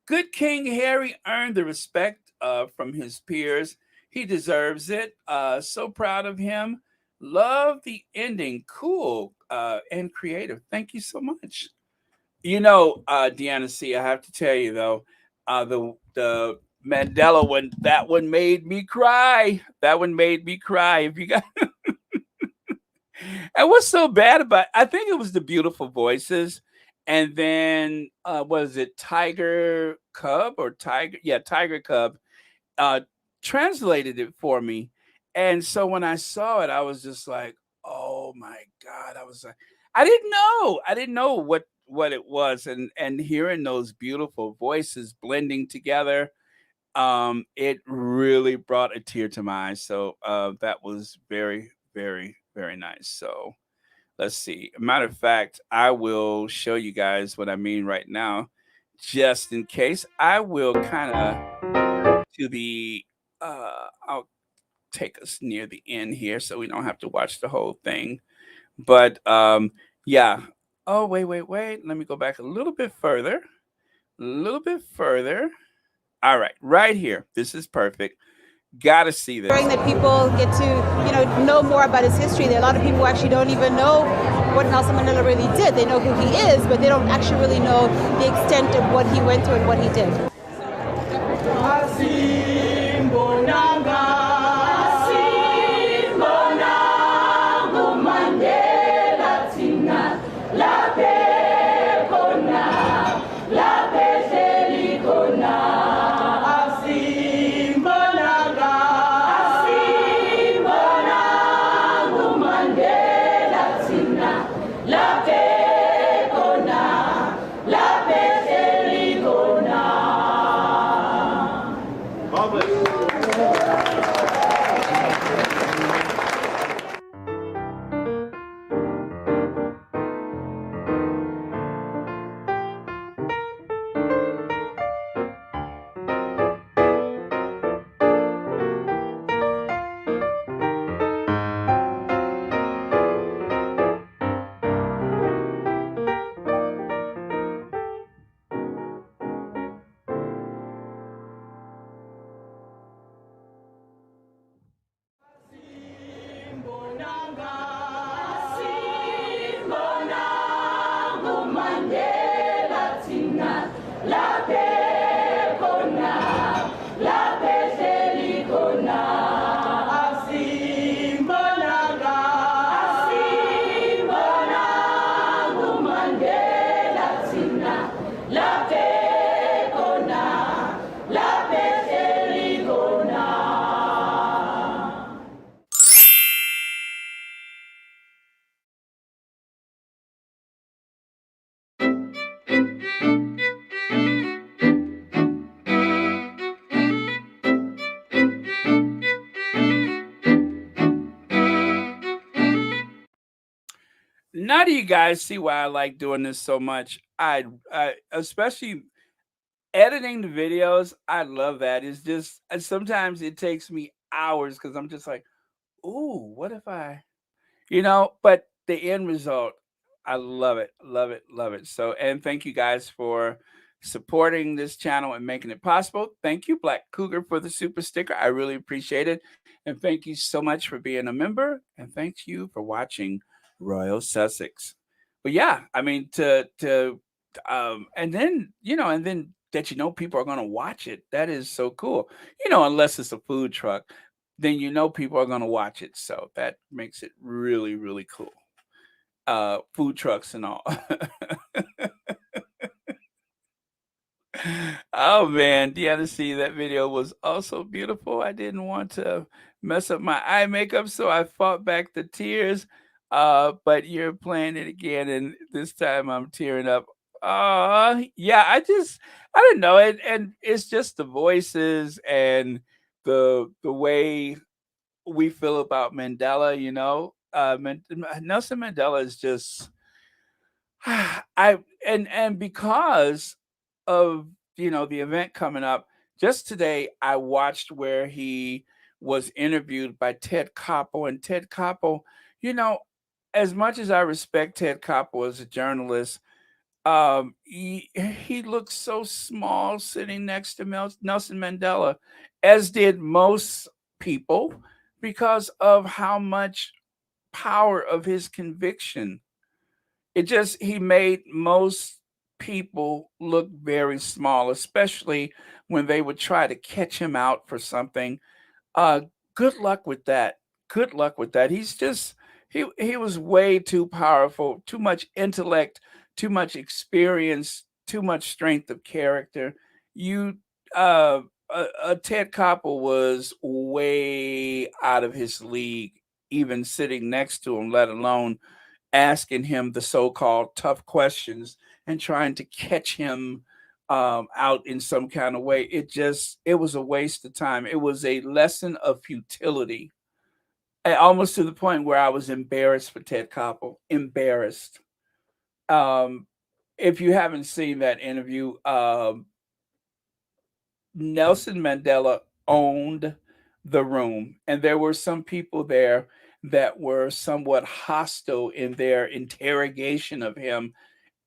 Good King Harry earned the respect from his peers. He deserves it. So proud of him. Love the ending. Cool and creative. Thank you so much. You know, Deanna C, I have to tell you though, the Mandela one, that one made me cry. That one made me cry. If you got and what's so bad about, I think it was the beautiful voices. And then was it Tiger Cub or Tiger? Yeah, Tiger Cub uh translated it for me. And so when I saw it, I was just like, oh my God. I was like, I didn't know. I didn't know what it was. And hearing those beautiful voices blending together, it really brought a tear to my eye. So that was very, very, very nice. So let's see. Matter of fact, I will show you guys what I mean right now, just in case. I will kind of to the I'll take us near the end here so we don't have to watch the whole thing. But yeah. Oh, wait. Let me go back a little bit further. A little bit further. All right, right here. This is perfect. Gotta see this. That people get to, know more about his history. There are a lot of people who actually don't even know what Nelson Mandela really did. They know who he is, but they don't actually really know the extent of what he went through and what he did. now do you guys see why I like doing this so much? I especially editing the videos. I love that. It's just sometimes it takes me hours because I'm just like, ooh, what if but the end result, I love it, love it, love it. So, and thank you guys for supporting this channel and making it possible. Thank you, Black Cougar, for the super sticker. I really appreciate it. And thank you so much for being a member. And thank you for watching Royal Sussex. But yeah, I mean, and then, and then that, people are going to watch it. That is so cool. Unless it's a food truck, then people are going to watch it. So that makes it really, really cool. Food trucks and all. Oh man, Deanna, see, that video was also beautiful. I didn't want to mess up my eye makeup, so I fought back the tears. But you're playing it again, and this time I'm tearing up. Yeah, I don't know it, and it's just the voices and the way we feel about Mandela. Nelson Mandela is just and because of the event coming up, just today I watched where he was interviewed by Ted Koppel, and Ted Koppel, you know, as much as I respect Ted Koppel as a journalist, he looks so small sitting next to Nelson Mandela, as did most people, because of how much power of his conviction. He made most people look very small, especially when they would try to catch him out for something. uh Good luck with that. Good luck with that. He was way too powerful, too much intellect, too much experience, too much strength of character. You Ted Koppel was way out of his league, even sitting next to him, let alone asking him the so-called tough questions and trying to catch him out in some kind of way. It was a waste of time. It was a lesson of futility, almost to the point where I was embarrassed for Ted Koppel. Embarrassed. Um, if you haven't seen that interview, Nelson Mandela owned the room, and there were some people there that were somewhat hostile in their interrogation of him,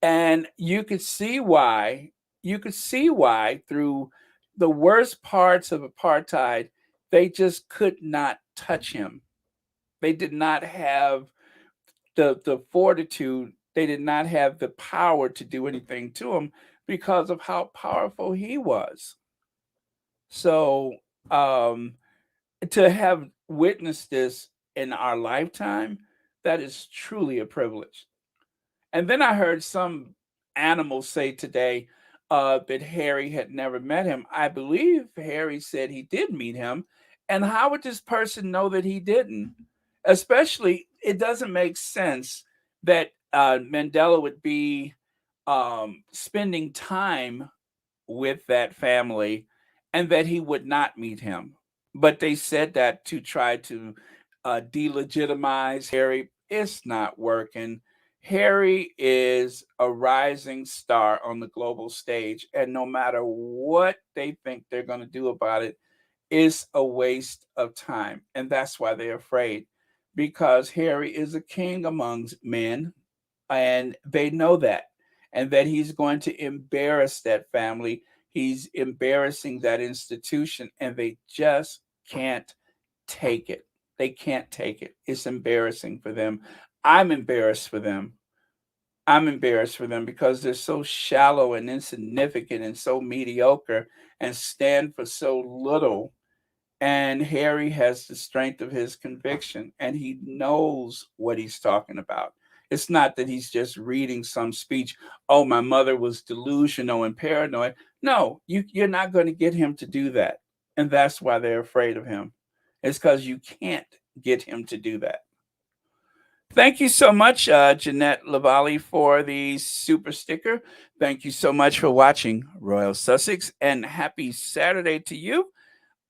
and you could see why. You could see why through the worst parts of apartheid, they just could not touch him. They did not have the fortitude. They did not have the power to do anything to him because of how powerful he was. So, um, to have witnessed this in our lifetime, that is truly a privilege. And then I heard some animals say today that Harry had never met him. I believe Harry said he did meet him. And how would this person know that he didn't? Especially, it doesn't make sense that Mandela would be spending time with that family and that he would not meet him. But they said that to try to delegitimize Harry. It's not working. Harry is a rising star on the global stage, and no matter what they think they're going to do about it, it's a waste of time. And that's why they're afraid, because Harry is a king amongst men, and they know that, and that he's going to embarrass that family. He's embarrassing that institution, and they just can't take it. They can't take it. It's embarrassing for them. I'm embarrassed for them. I'm embarrassed for them because they're so shallow and insignificant and so mediocre and stand for so little. And Harry has the strength of his conviction, and he knows what he's talking about. It's not that he's just reading some speech. Oh, my mother was delusional and paranoid. No, you're not going to get him to do that. And that's why they're afraid of him. It's because you can't get him to do that. Thank you so much, Jeanette Lavalley, for the super sticker. Thank you so much for watching Royal Sussex, and happy Saturday to you.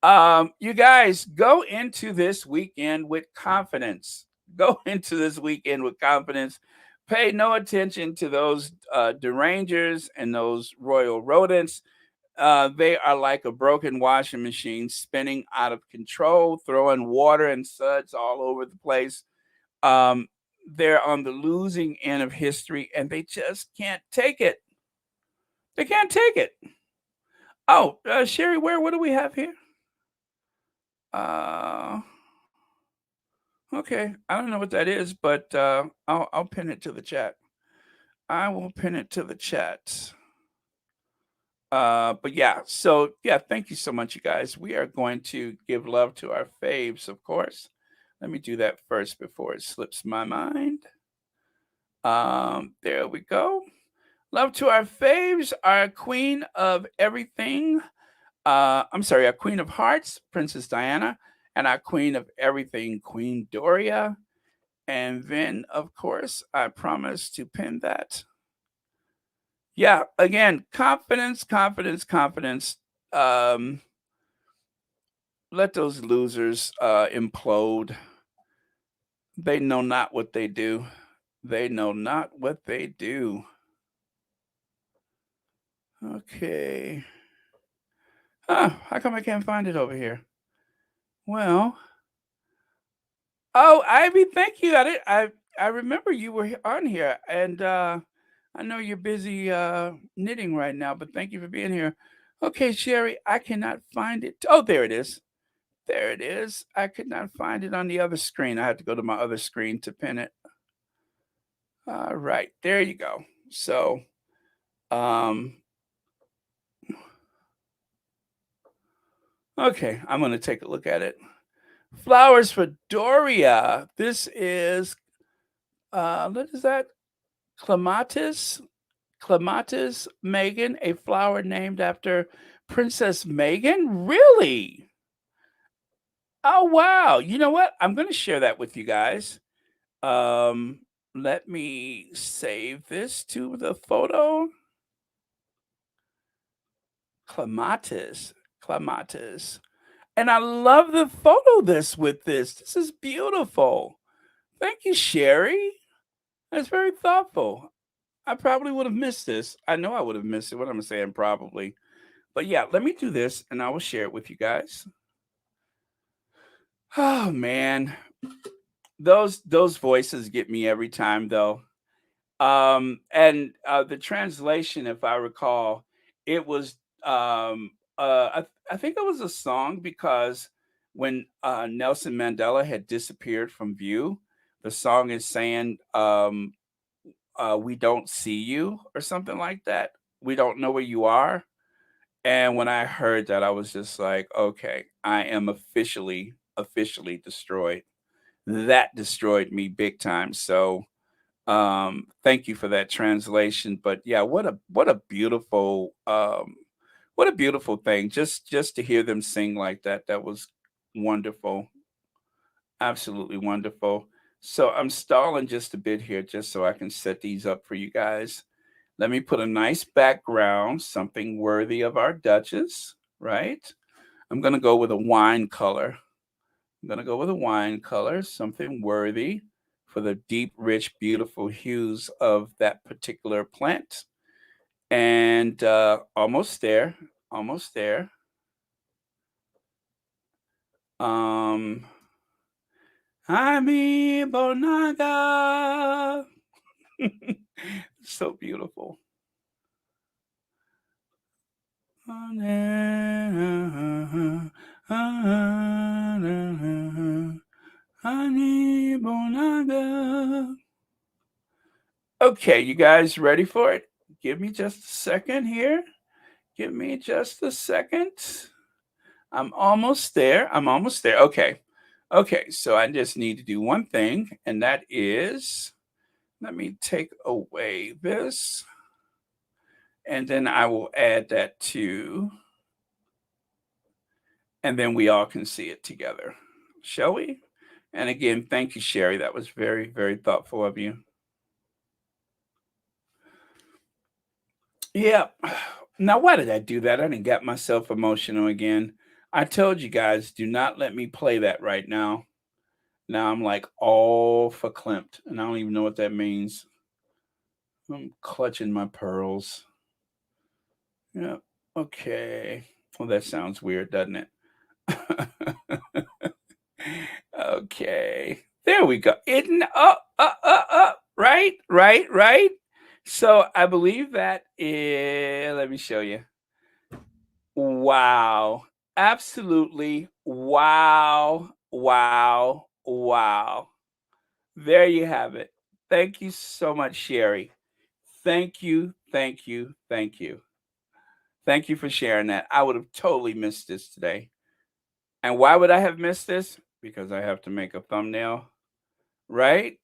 You guys, go into this weekend with confidence. Go into this weekend with confidence. Pay no attention to those derangers and those royal rodents. They are like a broken washing machine spinning out of control, throwing water and suds all over the place. Um, they're on the losing end of history and they just can't take it. They can't take it. Oh, Sherry, what do we have here? Uh, okay, I don't know what that is, but I'll pin it to the chat. I will pin it to the chat. But yeah, so yeah, thank you so much, you guys. We are going to give love to our faves, of course. Let me do that first before it slips my mind. There we go. Love to our faves, our queen of everything. I'm sorry, our queen of hearts, Princess Diana, and our queen of everything, Queen Doria. And then, of course, I promise to pin that. Yeah, again, confidence, confidence, confidence. Let those losers implode. They know not what they do. They know not what they do. Okay. How come I can't find it over here? Well, oh, Ivy, thank you. I remember you were on here, and I know you're busy knitting right now, but thank you for being here. Okay, Sherry, I cannot find it. Oh, there it is. There it is. I could not find it on the other screen. I had to go to my other screen to pin it. All right, there you go. So, okay, I'm going to take a look at it. Flowers for Doria. This is, what is that? Clematis Meghan, a flower named after Princess Meghan? Really? Oh, wow. You know what? I'm going to share that with you guys. Let me save this to the photo. Clematis. And I love the photo with this. This is beautiful. Thank you, Sherry. That's very thoughtful. I probably would have missed this. I know I would have missed it. What I'm saying, probably. But yeah, let me do this and I will share it with you guys. Oh man. Those voices get me every time though. And the translation, if I recall, it was I think it was a song because when Nelson Mandela had disappeared from view, the song is saying we don't see you or something like that. We don't know where you are. And when I heard that, I was just like, okay, I am officially destroyed. That destroyed me big time. So thank you for that translation. But yeah, what a beautiful thing. Just to hear them sing like that. That was wonderful. Absolutely wonderful. So I'm stalling just a bit here just so I can set these up for you guys. Let me put a nice background, something worthy of our Duchess, right? I'm going to go with a wine color. Something worthy for the deep, rich, beautiful hues of that particular plant. And almost there. Ami Bonaga. So beautiful. Ani Bonaga. Okay, you guys ready for it? Give me just a second here. I'm almost there. Okay, so I just need to do one thing, and that is, let me take away this, and then I will add that to, and then we all can see it together. Shall we? And again, thank you, Sherry. That was very, very thoughtful of you. Yeah. Now, why did I do that? I didn't get myself emotional again. I told you guys, do not let me play that right now. Now I'm like all verklempt, and I don't even know what that means. I'm clutching my pearls. Yeah. Okay. Well, that sounds weird, doesn't it? Okay. There we go. Right, right, right. So I believe that is, let me show you. Wow. Absolutely. Wow. Wow. Wow. There you have it. Thank you so much, Sherry. Thank you. Thank you. Thank you. Thank you for sharing that. I would have totally missed this today. And why would I have missed this? Because I have to make a thumbnail. Right?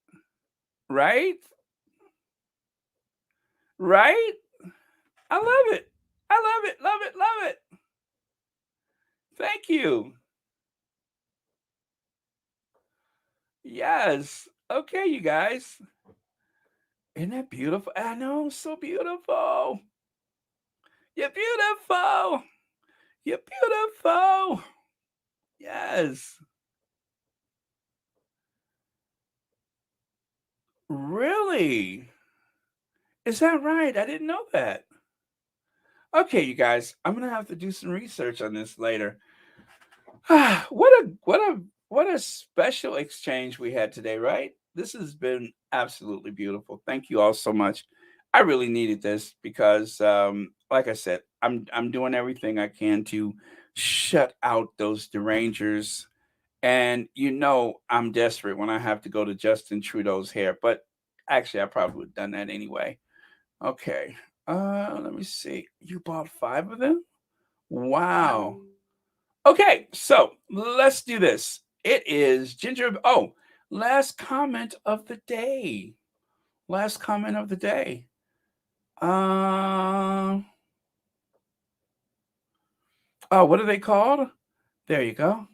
Right? Right? I love it. I love it. Love it. Love it. Thank you. Yes. Okay, you guys. Isn't that beautiful? I know, so beautiful. You're beautiful. You're beautiful. Yes. Really? Is that right? I didn't know that. Okay, you guys, I'm gonna have to do some research on this later. What a special exchange we had today, right? This has been absolutely beautiful. Thank you all so much. I really needed this because like I said, I'm doing everything I can to shut out those derangers. And I'm desperate when I have to go to Justin Trudeau's hair, but actually I probably would have done that anyway. Okay. Let me see. You bought 5 of them? Wow. Okay, so let's do this. It is Ginger. Oh, last comment of the day. Last comment of the day. Oh, what are they called? There you go.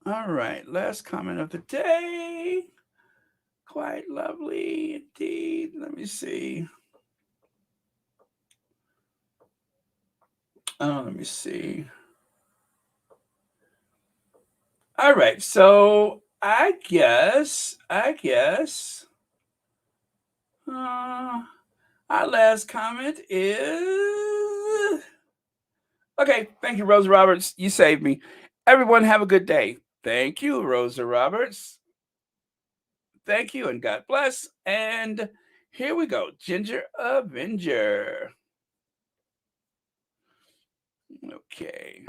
All right, last comment of the day. Quite lovely indeed. Let me see. Oh, let me see. All right, so I guess our last comment is okay. Thank you, Rosa Roberts. You saved me. Everyone, have a good day. Thank you, Rosa Roberts. Thank you, and God bless. And here we go, Ginger Avenger. Okay.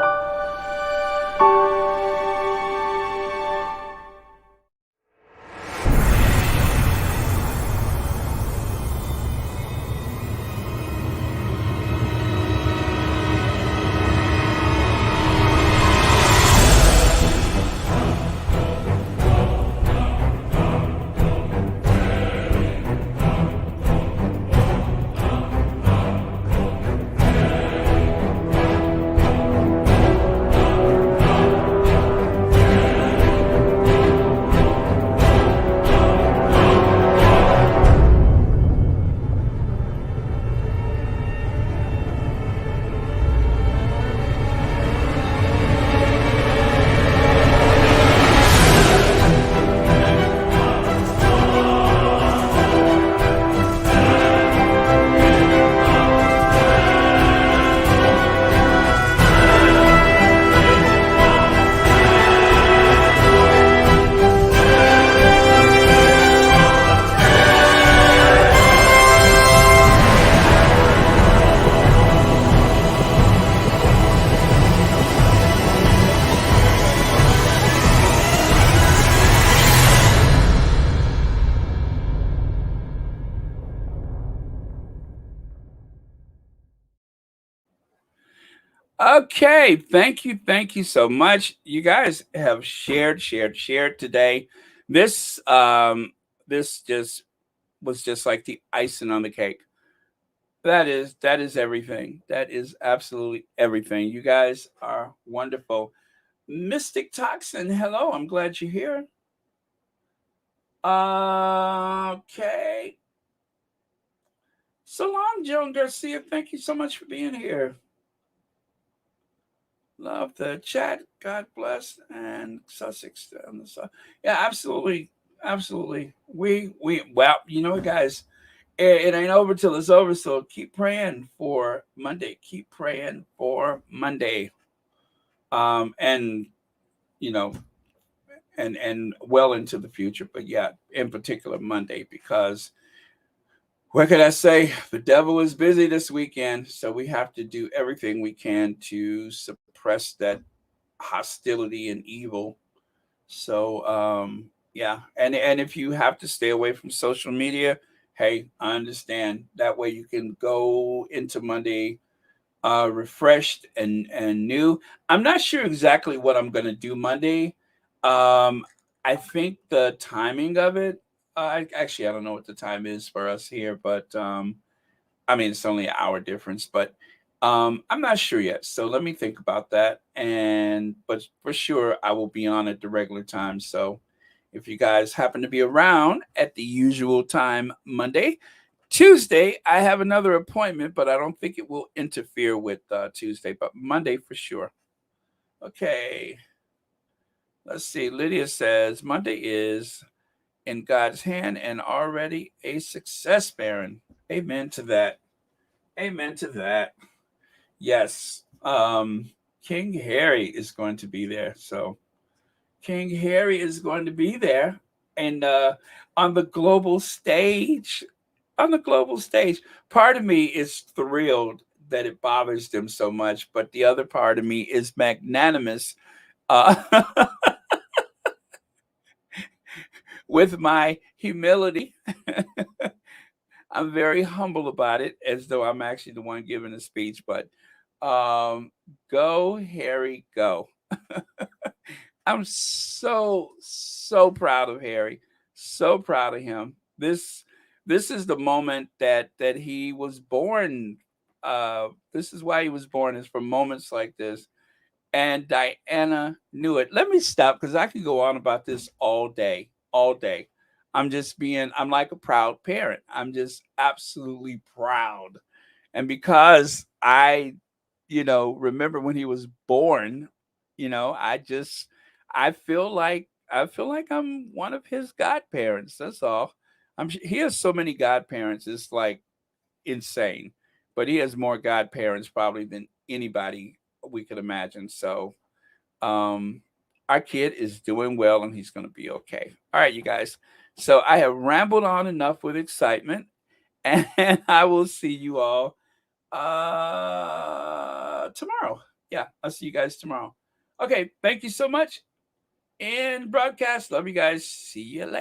Okay, thank you so much. You guys have shared today. This just was just like the icing on the cake. That is everything. That is absolutely everything. You guys are wonderful. Mystic Toxin, hello. I'm glad you're here. Okay. So long, Joan Garcia. Thank you so much for being here. Love the chat. God bless. And Sussex on the side. Yeah, absolutely. Absolutely. Well, you know, guys, it ain't over till it's over. So keep praying for Monday. Keep praying for Monday. And, you know, and well into the future. But yeah, in particular Monday, because what can I say? The devil is busy this weekend, so we have to do everything we can to suppress that hostility and evil. So yeah, and if you have to stay away from social media, hey, I understand. That way you can go into Monday refreshed and new. I'm not sure exactly what I'm going to do Monday. I think the timing of it. I don't know what the time is for us here, but I mean it's only an hour difference. But I'm not sure yet. So let me think about that. And but for sure, I will be on at the regular time. So if you guys happen to be around at the usual time Monday, Tuesday, I have another appointment, but I don't think it will interfere with Tuesday, but Monday for sure. Okay. Let's see. Lydia says Monday is in God's hand and already a success, Baron. Amen to that. Amen to that. Yes. King Harry is going to be there. So King Harry is going to be there. And on the global stage, part of me is thrilled that it bothers them so much, but the other part of me is magnanimous uh, with my humility. I'm very humble about it, as though I'm actually the one giving the speech. But go, Harry, go. I'm so proud of Harry. So proud of him. This is the moment that he was born. This is why he was born, is for moments like this. And Diana knew it. Let me stop because I can go on about this all day, all day. I'm like a proud parent. I'm just absolutely proud. And because remember when he was born, I feel like I'm one of his godparents. That's all. He has so many godparents. It's like insane, but he has more godparents probably than anybody we could imagine. So, um, our kid is doing well and he's going to be okay. All right, you guys. So I have rambled on enough with excitement, and I will see you all tomorrow. Yeah, I'll see you guys tomorrow. Okay, thank you so much. In broadcast, love you guys. See you later.